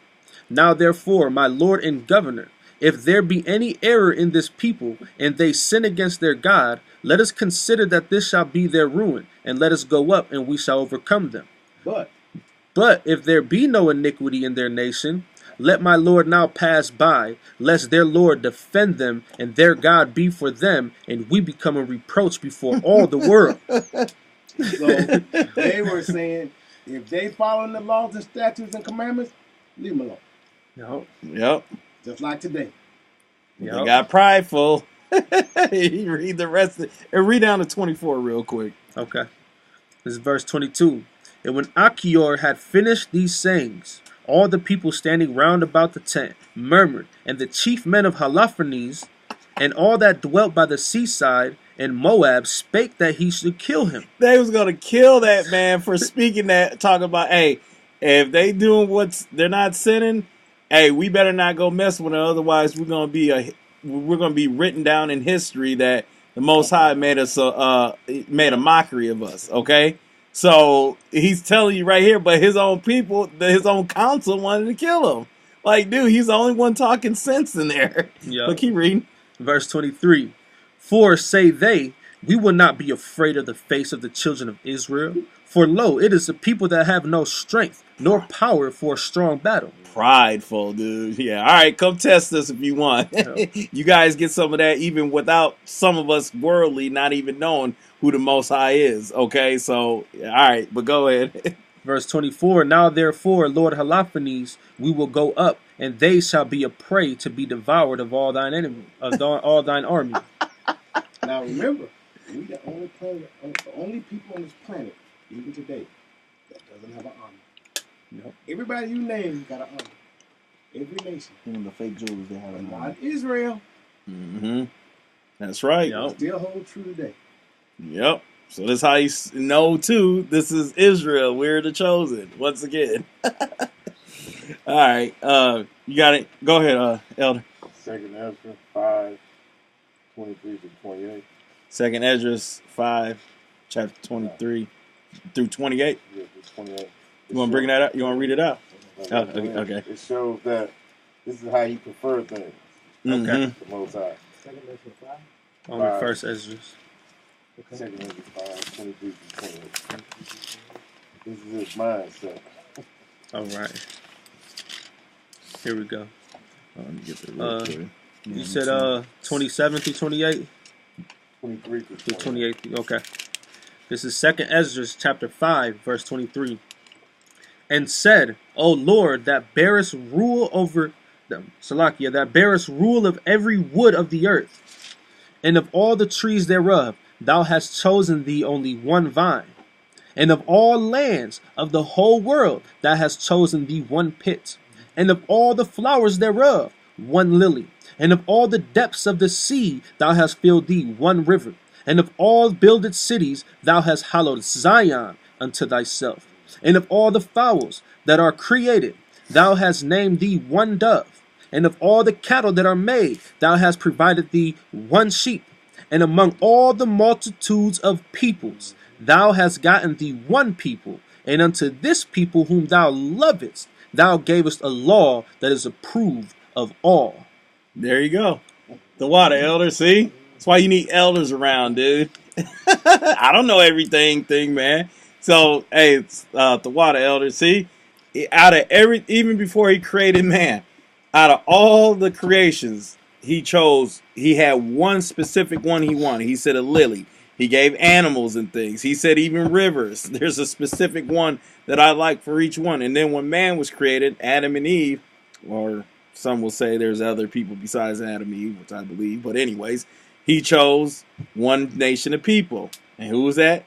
B: Now therefore, my Lord and Governor, if there be any error in this people, and they sin against their God, let us consider that this shall be their ruin, and let us go up, and we shall overcome them.
D: But
B: But if there be no iniquity in their nation, let my Lord now pass by, lest their Lord defend them, and their God be for them, and we become a reproach before all the world.
D: So they were saying, if they follow the laws and statutes and commandments, leave them alone.
B: Yep.
A: Yep.
D: Just like today.
A: They
B: Yep.
A: got prideful. You read the rest of, and read down to 24 real quick.
B: Okay. This is verse 22. And when Achior had finished these sayings, all the people standing round about the tent murmured, and the chief men of Holofernes and all that dwelt by the seaside in Moab spake that he should kill him.
A: They was gonna kill that man for speaking that, talking about, hey, if they doing they're not sinning, hey, we better not go mess with it, otherwise we're gonna be written down in history that the Most High made a mockery of us. Okay, so he's telling you right here, but his own people, his own council wanted to kill him. Like, dude, he's the only one talking sense in there.
B: Yep.
A: But keep reading.
B: Verse 23. For say they, we will not be afraid of the face of the children of Israel. For lo, it is a people that have no strength, nor power for a strong battle.
A: Prideful, dude. Yeah, all right, come test us if you want. You guys get some of that even without some of us worldly not even knowing who the Most High is. Okay, so, all right, but go ahead.
B: Verse 24. Now therefore, Lord Holofernes, we will go up, and they shall be a prey to be devoured of all thine enemy, of all thine army.
D: Now remember, we the only people on this planet, even today, that doesn't have an army.
B: Nope.
D: Everybody you name got an army. Every nation.
C: Even the fake Jews, they have
D: But
C: an
D: not
C: army.
D: Israel.
A: Mm-hmm. That's right.
B: Yep.
D: Still hold true today.
A: Yep. So that's how you know, too, this is Israel. We're the chosen, once again. All right. You got it. Go ahead, Elder.
E: Second Ezra 5, 23 to 28.
A: Second Esdras 5, chapter 23 through 28.
E: Yeah, to 28.
A: You want to bring that up? You want to read it out?
E: Okay.
A: Okay.
E: It shows that this is how he preferred things.
A: Mhm.
E: The Most High.
D: Second Ezra 5.
B: Only
E: Five.
B: first Esdras.
E: Second Ezra 5, 23 to 28. This is his mindset.
B: All right. Here we go.
A: Let me get the real quick.
B: You said 27 through 28?
E: 23 to
B: Through
E: 28.
B: 28. Okay. This is Second Esdras chapter 5, verse 23. And said, O Lord, that bearest rule over them, Salakia, that bearest rule of every wood of the earth, and of all the trees thereof, thou hast chosen thee only one vine. And of all lands of the whole world, thou hast chosen thee one pit. And of all the flowers thereof, one lily. And of all the depths of the sea, thou hast filled thee one river. And of all builded cities, thou hast hallowed Zion unto thyself. And of all the fowls that are created, thou hast named thee one dove. And of all the cattle that are made, thou hast provided thee one sheep. And among all the multitudes of peoples, thou hast gotten thee one people. And unto this people whom thou lovest, thou gavest a law that is approved of all.
A: There you go. The water, Elder. See? That's why you need elders around, dude. I don't know everything, man. So, hey, it's the water, Elder. See? Out of even before he created man, out of all the creations he chose, he had one specific one he wanted. He said a lily. He gave animals and things. He said even rivers. There's a specific one that I like for each one. And then when man was created, Adam and Eve, or some will say there's other people besides Adam and Eve, which I believe. But anyways, he chose one nation of people. And who was that?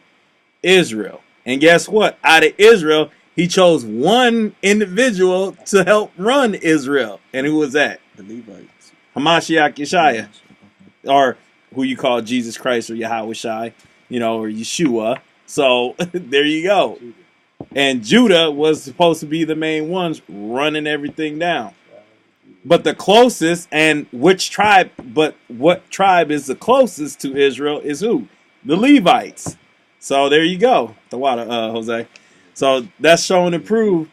A: Israel. And guess what? Out of Israel, he chose one individual to help run Israel. And who was that?
C: The Levites.
A: Hamashiach Yeshaya. Or who you call Jesus Christ or Yahweh Shai, or Yeshua. So there you go. And Judah was supposed to be the main ones running everything down. But the closest, and what tribe is the closest to Israel is who? The Levites. So there you go. The water, Jose. So that's showing and prove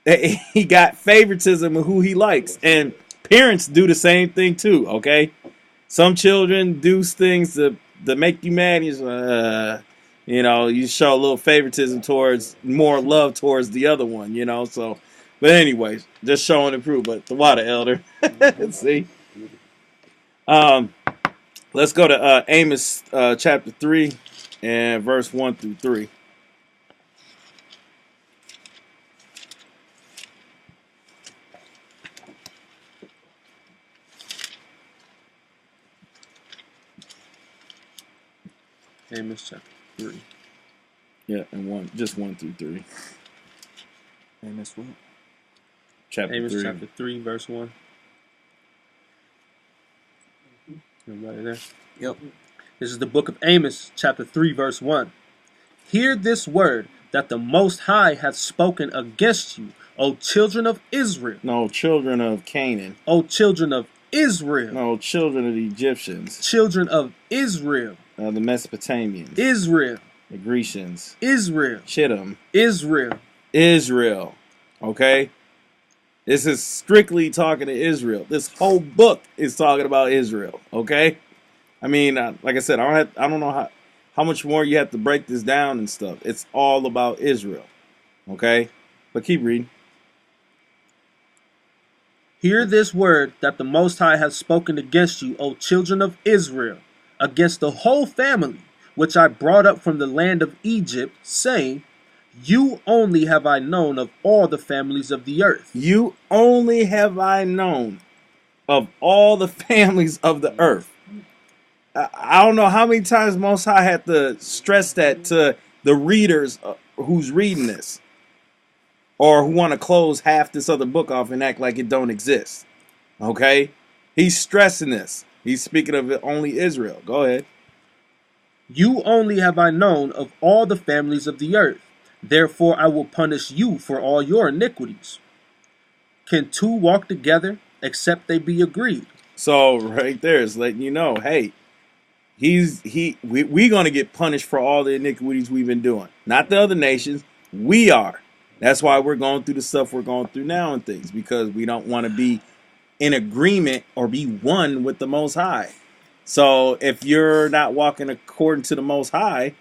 A: that he got favoritism of who he likes. And parents do the same thing too, okay? Some children do things to make you mad. You show a little favoritism towards, more love towards the other one, So But anyways, just showing and proof. But the water elder. See? Let's go to Amos chapter 3 and verse 1 through 3.
B: Amos chapter 3.
A: Yeah, and just 1 through 3.
C: Amos what?
A: Chapter
B: Amos
A: 3.
B: chapter 3, verse 1. Everybody there?
C: Yep.
B: This is the book of Amos, chapter 3, verse 1. Hear this word that the Most High hath spoken against you, O children of Israel.
A: No, children of Canaan.
B: O children of Israel.
A: No, children of the Egyptians.
B: Children of Israel.
A: The Mesopotamians.
B: Israel.
A: The Grecians.
B: Israel.
A: Chittim.
B: Israel.
A: Israel. Okay? This is strictly talking to Israel. This whole book is talking about Israel. Okay? I mean, like I said, I don't know how much more you have to break this down and stuff. It's all about Israel. Okay? But keep reading.
B: Hear this word that the Most High hath spoken against you, O children of Israel, against the whole family, which I brought up from the land of Egypt, saying, you only have I known of all the families of the earth.
A: You only have I known of all the families of the earth. I don't know how many times Most High had to stress that to the readers who's reading this, or who want to close half this other book off and act like it don't exist. Okay? He's stressing this. He's speaking of only Israel. Go ahead.
B: You only have I known of all the families of the earth. Therefore I will punish you for all your iniquities. Can two walk together except they be agreed?
A: So right there is letting you know, hey, we're gonna get punished for all the iniquities we've been doing. Not the other nations. We are. That's why we're going through the stuff we're going through now and things, because we don't want to be in agreement or be one with the Most High. So if you're not walking according to the Most High,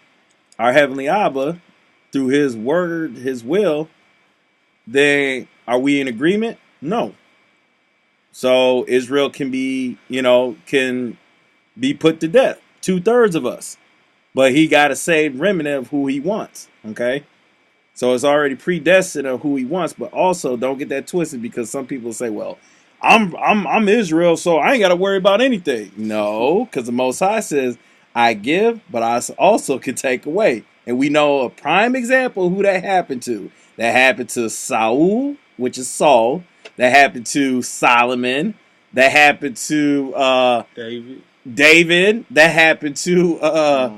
A: our Heavenly Abba, through His word, His will, then are we in agreement? No. So Israel can be put to death. 2/3 of us. But He got a saved remnant of who He wants. Okay? So it's already predestined of who He wants, but also don't get that twisted, because some people say, well, I'm Israel, so I ain't got to worry about anything. No, because the Most High says, I give, but I also can take away. And we know a prime example of who that happened to. That happened to Saul, which is Saul. That happened to Solomon. That happened to David. That happened to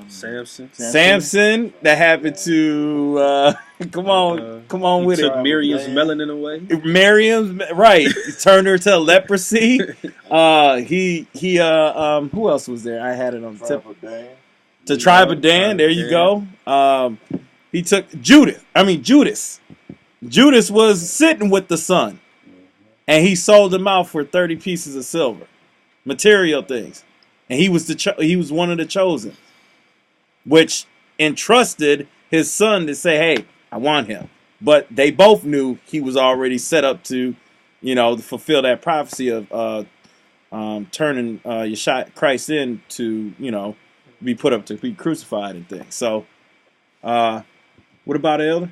A: Samson. That happened to come on with
B: took
A: it.
B: Miriam's melanin away.
A: Miriam's right. He turned her to leprosy. Who else was there? I had it on the tip. The tribe of Dan. There you go. He took Judas. Judas was sitting with the son, and he sold him out for 30 pieces of silver, material things, and he was one of the chosen, which entrusted his son to say, "Hey, I want him." But they both knew he was already set up to, to fulfill that prophecy of turning Christ in to, be put up to be crucified and things. So, what about Elder?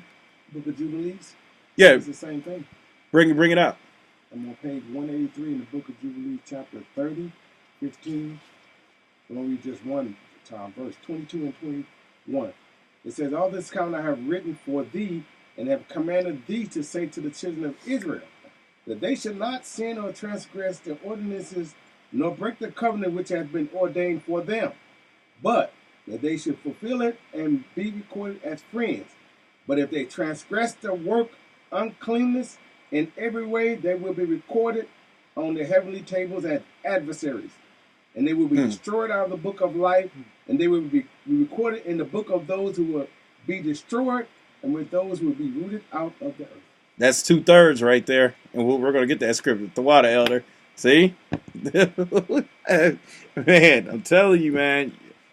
D: Book of Jubilees?
A: Yeah.
D: It's the same thing.
A: Bring it out.
D: I'm on page 183 in the book of Jubilees, chapter 30, 15. I'm going to read just one time, verse 22 and 21. It says, all this count I have written for thee, and have commanded thee to say to the children of Israel, that they should not sin or transgress the ordinances, nor break the covenant which hath been ordained for them, but that they should fulfill it and be recorded as friends. But if they transgress the work uncleanness in every way, they will be recorded on the heavenly tables as adversaries. And they will be destroyed out of the book of life, and they will be recorded in the book of those who will be destroyed, and with those who will be rooted out of the earth.
A: That's 2/3 right there. And we're going to get that scripture. The water, Elder. See? Man, I'm telling you, man.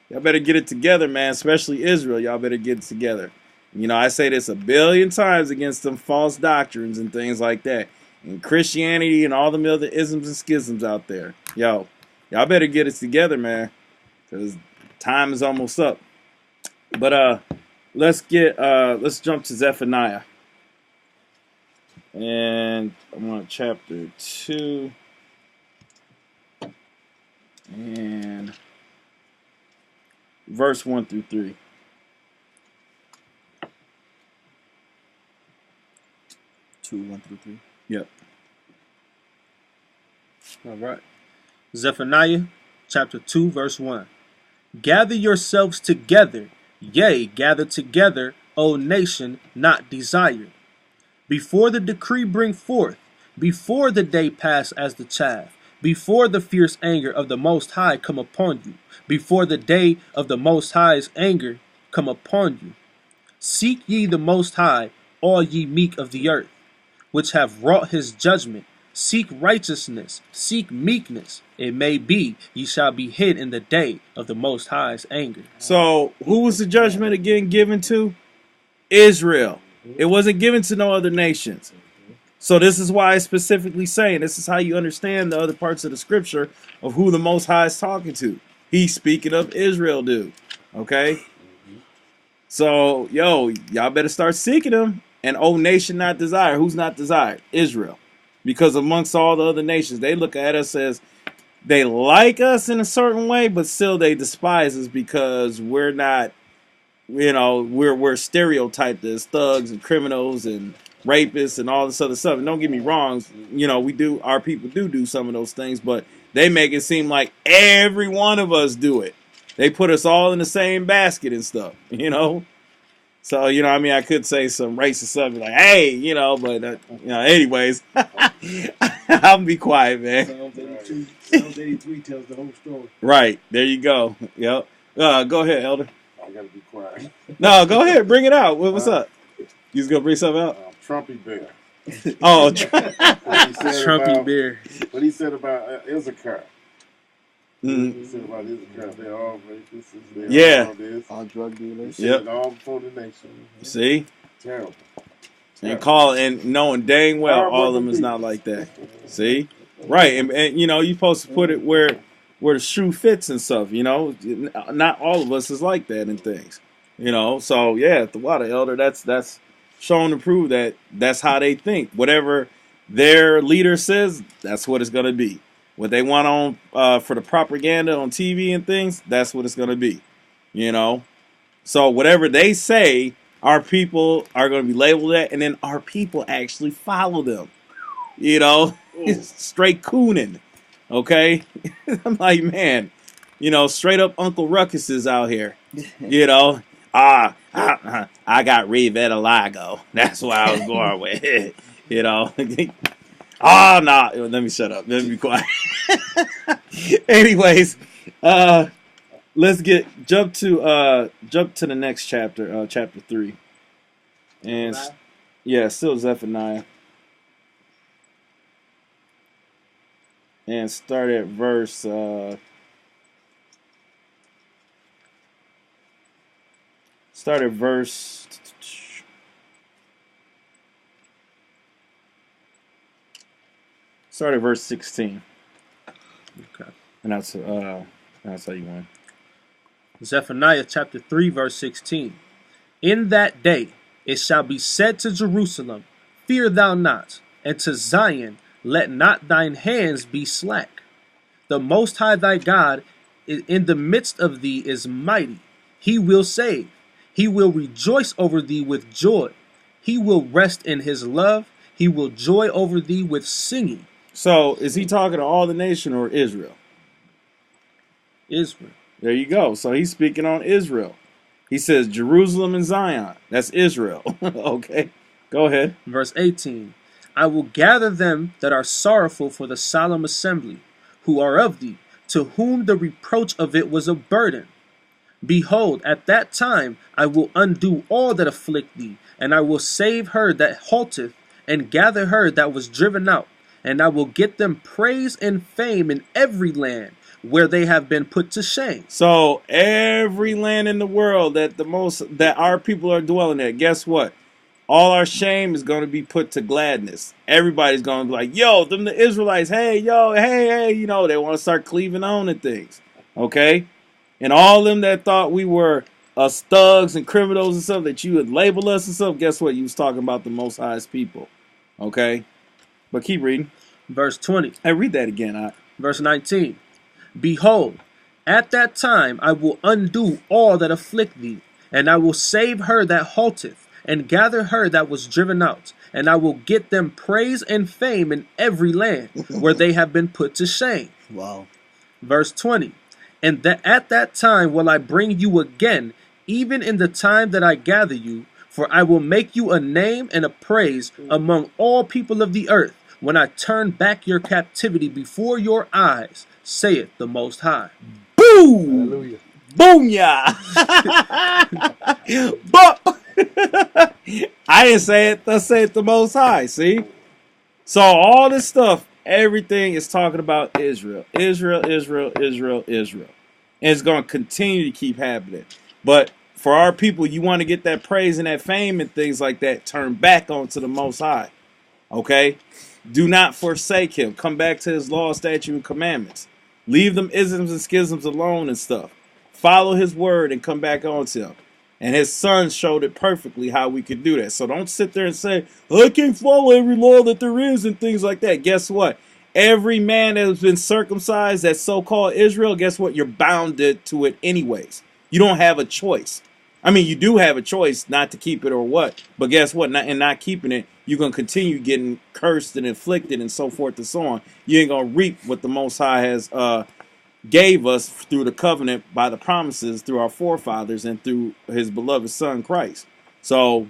A: Y'all better get it together, man. Especially Israel. Y'all better get it together. You know, I say this a billion times against them false doctrines and things like that. And Christianity and all the other isms and schisms out there. Yo, y'all better get it together, man. Because time is almost up. But let's jump to Zephaniah. And I'm on chapter 2. And verse 1 through 3.
C: 2, 1 through 3.
A: Yep.
B: All right. Zephaniah chapter 2, verse 1. Gather yourselves together, yea, gather together, O nation not desired. Before the decree bring forth, before the day pass as the chaff, before the fierce anger of the Most High come upon you, before the day of the Most High's anger come upon you. Seek ye the Most High, all ye meek of the earth, which have wrought his judgment. Seek righteousness, seek meekness. It may be ye shall be hid in the day of the Most High's anger.
A: So, who was the judgment again given to? Israel. It wasn't given to no other nations. So this is why it's specifically saying, this is how you understand the other parts of the scripture of who the Most High is talking to. He's speaking of Israel, dude. Okay? So, yo, y'all better start seeking him. And O nation not desired. Who's not desired? Israel. Because amongst all the other nations, they look at us as they like us in a certain way, but still they despise us because we're not, you know, we're stereotyped as thugs and criminals and rapists and all this other stuff. And don't get me wrong, you know, our people do some of those things, but they make it seem like every one of us do it. They put us all in the same basket and stuff, you know. So, you know, I mean, I could say some racist stuff like, hey, you know, but, you know, anyways, I'll be quiet, man.
D: Psalms 83 tells the whole story.
A: Right. There you go. Yep. Go ahead, Elder.
E: I gotta be quiet.
A: No, go ahead. Bring it out. What's up? You just going to bring something out?
E: Trumpy Bear.
A: Oh,
B: Trumpy bear.
E: What he said about Issachar.
A: Mm.
E: He said about Issachar, they're all rapists. They're
A: Yeah.
E: all this.
C: All drug dealers.
E: He
A: Yep.
E: said it all before the nation.
A: See?
E: Terrible.
A: And knowing dang well all of them is not like that. See? Right. And you know, you're supposed to put it where the shoe fits and stuff, you know. Not all of us is like that and things. You know, so yeah, the water elder, that's shown to prove that that's how they think. Whatever their leader says, that's what it's gonna be. What they want on for the propaganda on TV and things, that's what it's gonna be. You know? So whatever they say, our people are gonna be labeled that, and then our people actually follow them. You know? Straight cooning. Okay? I'm like, man, you know, straight up Uncle Ruckus is out here. You know? I got Revitiligo. That's what I was born with. You know? Oh, no. Let me shut up. Let me be quiet. Anyways, let's jump to the next chapter, chapter 3. And yeah, still Zephaniah. And start at verse verse 16.
B: Okay.
A: And that's how you win.
B: Zephaniah chapter 3, verse 16. In that day it shall be said to Jerusalem, fear thou not, and to Zion, let not thine hands be slack. The Most High thy God in the midst of thee is mighty. He will save. He will rejoice over thee with joy. He will rest in his love. He will joy over thee with singing.
A: So, is he talking to all the nation or Israel?
B: Israel.
A: There you go. So he's speaking on Israel. He says Jerusalem and Zion. That's Israel. Okay. Go ahead.
B: Verse 18. I will gather them that are sorrowful for the solemn assembly, who are of thee, to whom the reproach of it was a burden. Behold, at that time I will undo all that afflict thee, and I will save her that halteth, and gather her that was driven out, and I will get them praise and fame in every land where they have been put to shame.
A: So every land in the world that our people are dwelling at, guess what? All our shame is going to be put to gladness. Everybody's going to be like, yo, them the Israelites, hey, yo, hey, you know, they want to start cleaving on and things. Okay? And all them that thought we were us thugs and criminals and stuff, that you would label us and stuff, guess what? You was talking about the Most High's people. Okay? But keep reading.
B: Verse 20.
A: Hey, read that again.
B: Verse 19. Behold, at that time I will undo all that afflict thee, and I will save her that halteth, and gather her that was driven out, and I will get them praise and fame in every land where they have been put to shame.
C: Wow.
B: Verse 20. And that at that time will I bring you again, even in the time that I gather you, for I will make you a name and a praise among all people of the earth, when I turn back your captivity before your eyes, saith the Most High.
A: Boom!
E: Hallelujah.
A: Booyah! But I didn't say it. Thus saith the Most High. See? So all this stuff, everything is talking about Israel. Israel, Israel, Israel, Israel. And it's going to continue to keep happening. But for our people, you want to get that praise and that fame and things like that, turn back onto the Most High. Okay? Do not forsake him. Come back to his law, statute, and commandments. Leave them isms and schisms alone and stuff. Follow his word and come back onto him. And his son showed it perfectly how we could do that. So don't sit there and say, I can't follow every law that there is and things like that. Guess what? Every man that has been circumcised, that so-called Israel, guess what? You're bounded to it anyways. You don't have a choice. I mean, you do have a choice not to keep it or what. But guess what? Not keeping it, you're going to continue getting cursed and inflicted and so forth and so on. You ain't going to reap what the Most High has gave us through the covenant by the promises through our forefathers and through his beloved son Christ. So,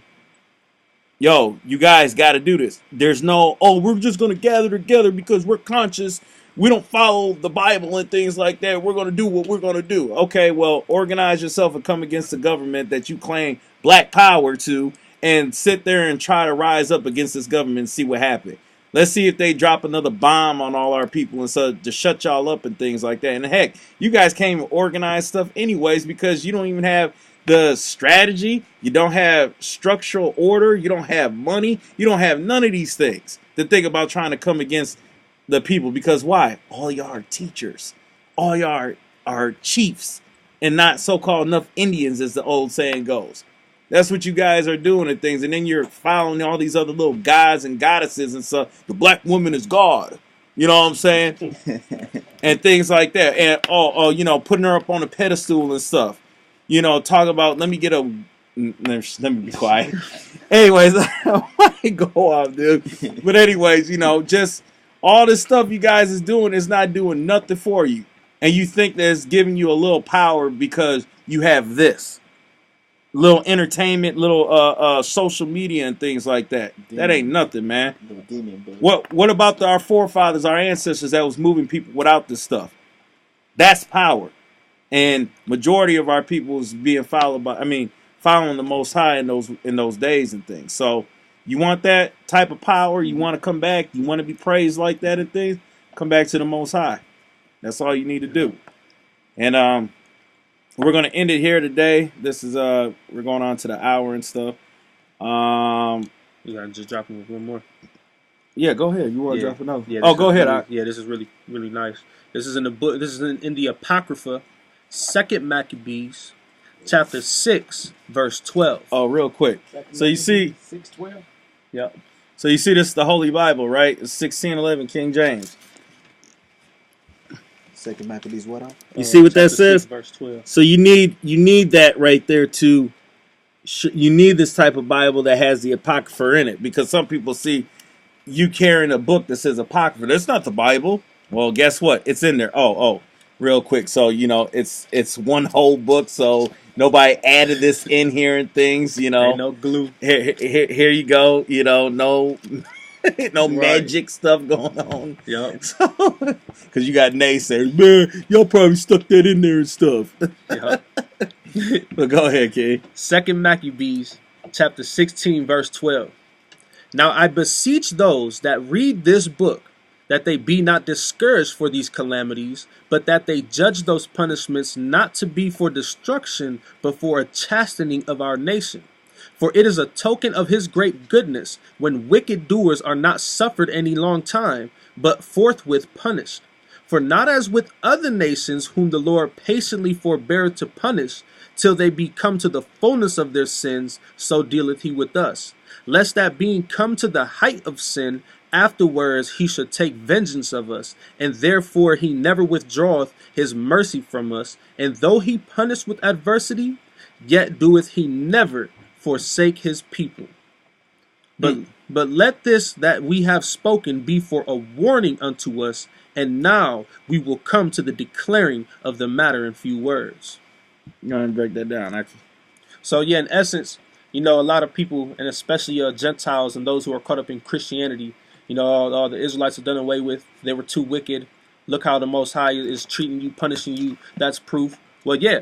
A: yo, you guys got to do this. There's no, oh, we're just going to gather together because we're conscious. We don't follow the Bible and things like that. We're going to do what we're going to do. Okay, well, organize yourself and come against the government that you claim black power to, and sit there and try to rise up against this government and see what happens. Let's see if they drop another bomb on all our people and so to shut y'all up and things like that. And heck, you guys can't even organize stuff anyways because you don't even have the strategy. You don't have structural order. You don't have money. You don't have none of these things to think about trying to come against the people. Because why? All y'all are teachers. All y'all are chiefs and not so-called enough Indians, as the old saying goes. That's what you guys are doing and things. And then you're following all these other little gods and goddesses and stuff. The black woman is God. You know what I'm saying? And things like that. And, you know, putting her up on a pedestal and stuff. You know, talk about, let me be quiet. Anyways, I go off, dude. But anyways, you know, just all this stuff you guys is doing is not doing nothing for you. And you think that it's giving you a little power because you have this. Little entertainment, little social media and things like that. That ain't nothing, man. What about our forefathers, our ancestors that was moving people without this stuff? That's power. And majority of our people is being following the Most High in those days and things. So you want that type of power, you want to come back, you want to be praised like that and things, come back to the Most High. That's all you need to do. And we're going to end it here today. This is we're going on to the hour and stuff.
B: You gotta just drop me one more.
A: Yeah, go ahead. You want to drop another?
B: Yeah,
A: go ahead.
B: Really, this is really, really nice. This is in the book. This is in the Apocrypha, 2 Maccabees, chapter 6, verse 12.
A: Oh, real quick. So you see
D: 6:12.
B: Yep.
A: So you see this is the Holy Bible, right? It's 1611 King James.
C: 2 Maccabees what up?
A: You see what that says?
B: 6, verse 12.
A: So you need that right there to you need this type of Bible that has the Apocrypha in it, because some people see you carrying a book that says Apocrypha. That's not the Bible. Well, guess what? It's in there. Oh, real quick. So, you know, it's one whole book, so nobody added this in here and things, you know.
B: Ain't no glue.
A: Here you go. You know, no no magic stuff going on.
B: Yep.
A: Because you got naysayers. Man, y'all probably stuck that in there and stuff.
B: Yep.
A: But go ahead, kid.
B: 2 Maccabees, chapter 16, verse 12. Now I beseech those that read this book that they be not discouraged for these calamities, but that they judge those punishments not to be for destruction, but for a chastening of our nation. For it is a token of his great goodness, when wicked doers are not suffered any long time, but forthwith punished. For not as with other nations whom the Lord patiently forbeareth to punish, till they be come to the fullness of their sins, so dealeth he with us. Lest that being come to the height of sin, afterwards he should take vengeance of us, and therefore he never withdraweth his mercy from us. And though he punish with adversity, yet doeth he never forsake his people. But let this that we have spoken be for a warning unto us, and now we will come to the declaring of the matter in few words.
A: You know, and break that down, actually.
B: So yeah, in essence, you know, a lot of people, and especially Gentiles and those who are caught up in Christianity, you know, all the Israelites are done away with. They were too wicked. Look how the Most High is treating you, punishing you. That's proof. Well, yeah,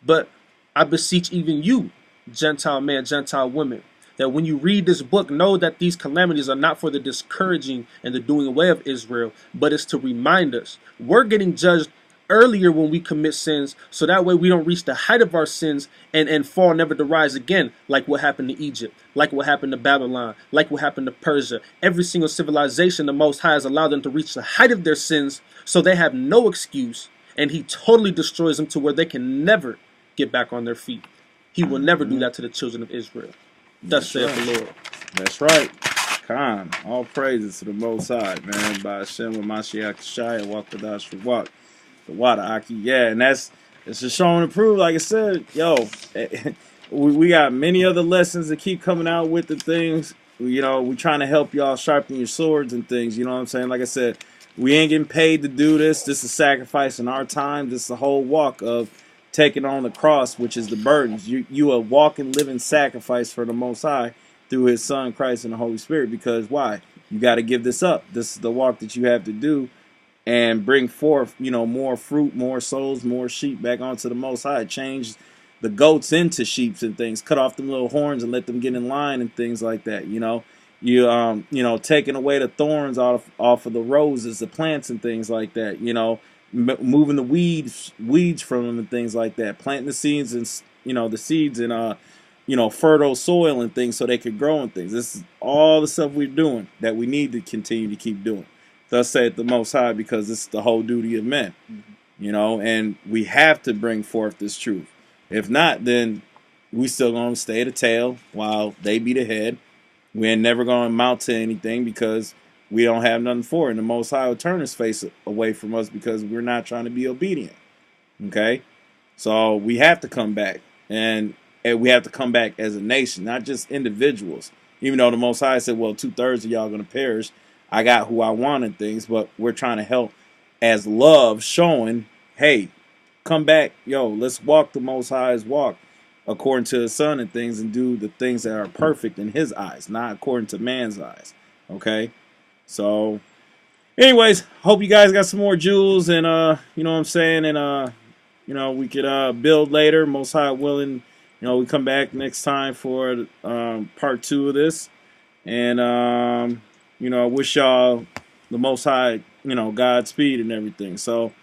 B: but I beseech even you, Gentile man, Gentile woman, that when you read this book, know that these calamities are not for the discouraging and the doing away of Israel, but it's to remind us we're getting judged earlier when we commit sins, so that way we don't reach the height of our sins and fall never to rise again, like what happened to Egypt, like what happened to Babylon, like what happened to Persia. Every single civilization, the Most High has allowed them to reach the height of their sins, so they have no excuse, and he totally destroys them to where they can never get back on their feet. He will never do that to the children of Israel. Thus saith the Lord.
A: That's right. Khan. All praises to the Most High, man. By Hashem and Mashiach Shai, walk with us for walk. The water Aki. Yeah, and it's just showing to prove, like I said, yo, we got many other lessons that keep coming out with the things. You know, we trying to help y'all sharpen your swords and things. You know what I'm saying? Like I said, we ain't getting paid to do this. This is sacrificing our time. This is the whole walk of taking on the cross, which is the burdens. You a walking, living sacrifice for the Most High through his Son, Christ, and the Holy Spirit. Because why? You got to give this up. This is the walk that you have to do and bring forth, you know, more fruit, more souls, more sheep back onto the Most High. Change the goats into sheep and things. Cut off them little horns and let them get in line and things like that. You know, you know, taking away the thorns off of the roses, the plants and things like that. You know, moving the weeds from them and things like that. Planting the seeds and, you know, the seeds in you know, fertile soil and things so they could grow and things. This is all the stuff we're doing that we need to continue to keep doing. Thus saith the Most High, because this is the whole duty of men, you know, and we have to bring forth this truth. If not, then we still going to stay the tail while they be the head. We ain't never going to amount to anything because we don't have nothing for it. And the Most High will turn his face away from us because we're not trying to be obedient. Okay? So we have to come back. And we have to come back as a nation, not just individuals. Even though the Most High said, well, 2/3 of y'all are going to perish. I got who I want and things, but we're trying to help as love, showing, hey, come back, yo, let's walk the Most High's walk according to his Son and things, and do the things that are perfect in his eyes, not according to man's eyes. Okay? So, anyways, hope you guys got some more jewels, and you know what I'm saying, and you know, we could build later, Most High willing. You know, we come back next time for part 2 of this, and you know, I wish y'all the Most High, you know, Godspeed and everything. So,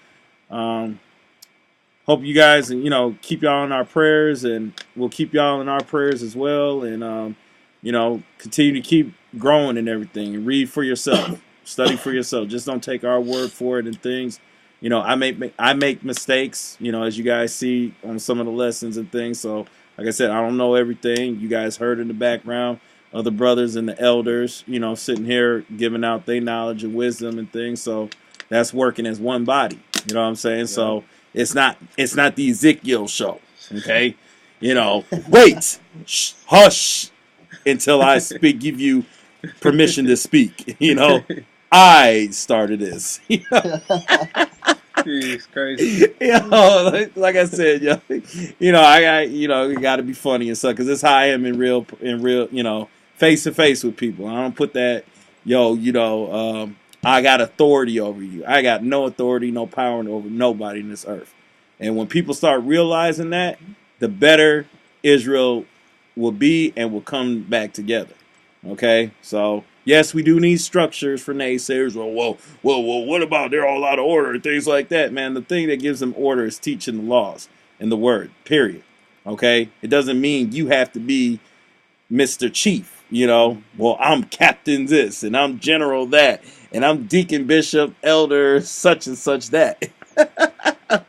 A: hope you guys, you know, keep y'all in our prayers, and we'll keep y'all in our prayers as well. And, you know, continue to keep growing and everything. And read for yourself. Study for yourself. Just don't take our word for it and things. You know, I make mistakes, you know, as you guys see on some of the lessons and things. So, like I said, I don't know everything. You guys heard in the background of the brothers and the elders, you know, sitting here giving out their knowledge and wisdom and things. So that's working as one body. You know what I'm saying? Yeah. So it's not the Ezekiel show. Okay? You know, wait, hush until I give you permission to speak. You know, I started this.
B: It's crazy.
A: You know, like I said, you know, I you know, you got to be funny and stuff, because that's how I am in real, you know, face to face with people. I don't put that, yo, you know, I got authority over you. I got no authority, no power over nobody in this earth. And when people start realizing that, the better Israel will be and will come back together. Okay? So Yes, we do need structures for naysayers. Well, what about they're all out of order and things like that, man? The thing that gives them order is teaching the laws and the word, period. Okay? It doesn't mean you have to be Mr. Chief, you know? Well, I'm Captain this, and I'm General that, and I'm Deacon, Bishop, Elder, such and such that.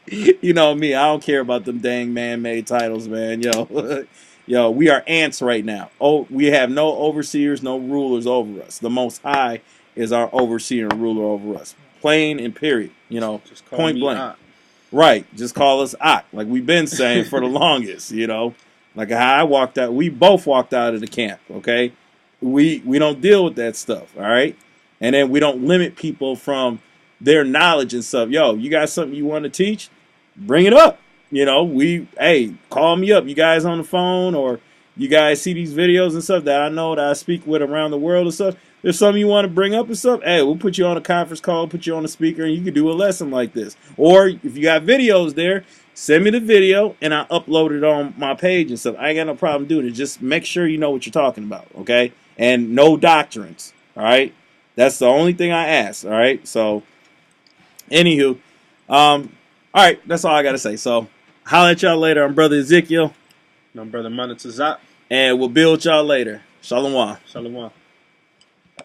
A: You know me, I don't care about them dang man-made titles, man. Yo, yo, we are ants right now. Oh, we have no overseers, no rulers over us. The Most High is our overseer and ruler over us. Plain and period. You know,
B: Just call
A: point
B: me
A: blank.
B: Aunt.
A: Right. Just call us Ak, like we've been saying for the longest. You know, like how I walked out. We both walked out of the camp. Okay, we don't deal with that stuff. All right, and then we don't limit people from their knowledge and stuff. Yo, you got something you want to teach? Bring it up. You know, hey, call me up. You guys on the phone, or you guys see these videos and stuff that I know that I speak with around the world and stuff. There's something you want to bring up and stuff. Hey, we'll put you on a conference call, put you on a speaker, and you can do a lesson like this. Or if you got videos there, send me the video and I upload it on my page and stuff. I ain't got no problem doing it. Just make sure you know what you're talking about, okay? And no doctrines, all right? That's the only thing I ask, all right? So, anywho, all right, that's all I got to say. So, holla at y'all later. I'm Brother Ezekiel,
B: My brother Manatazat.
A: and we'll build y'all later. Shalom.
B: Shalom.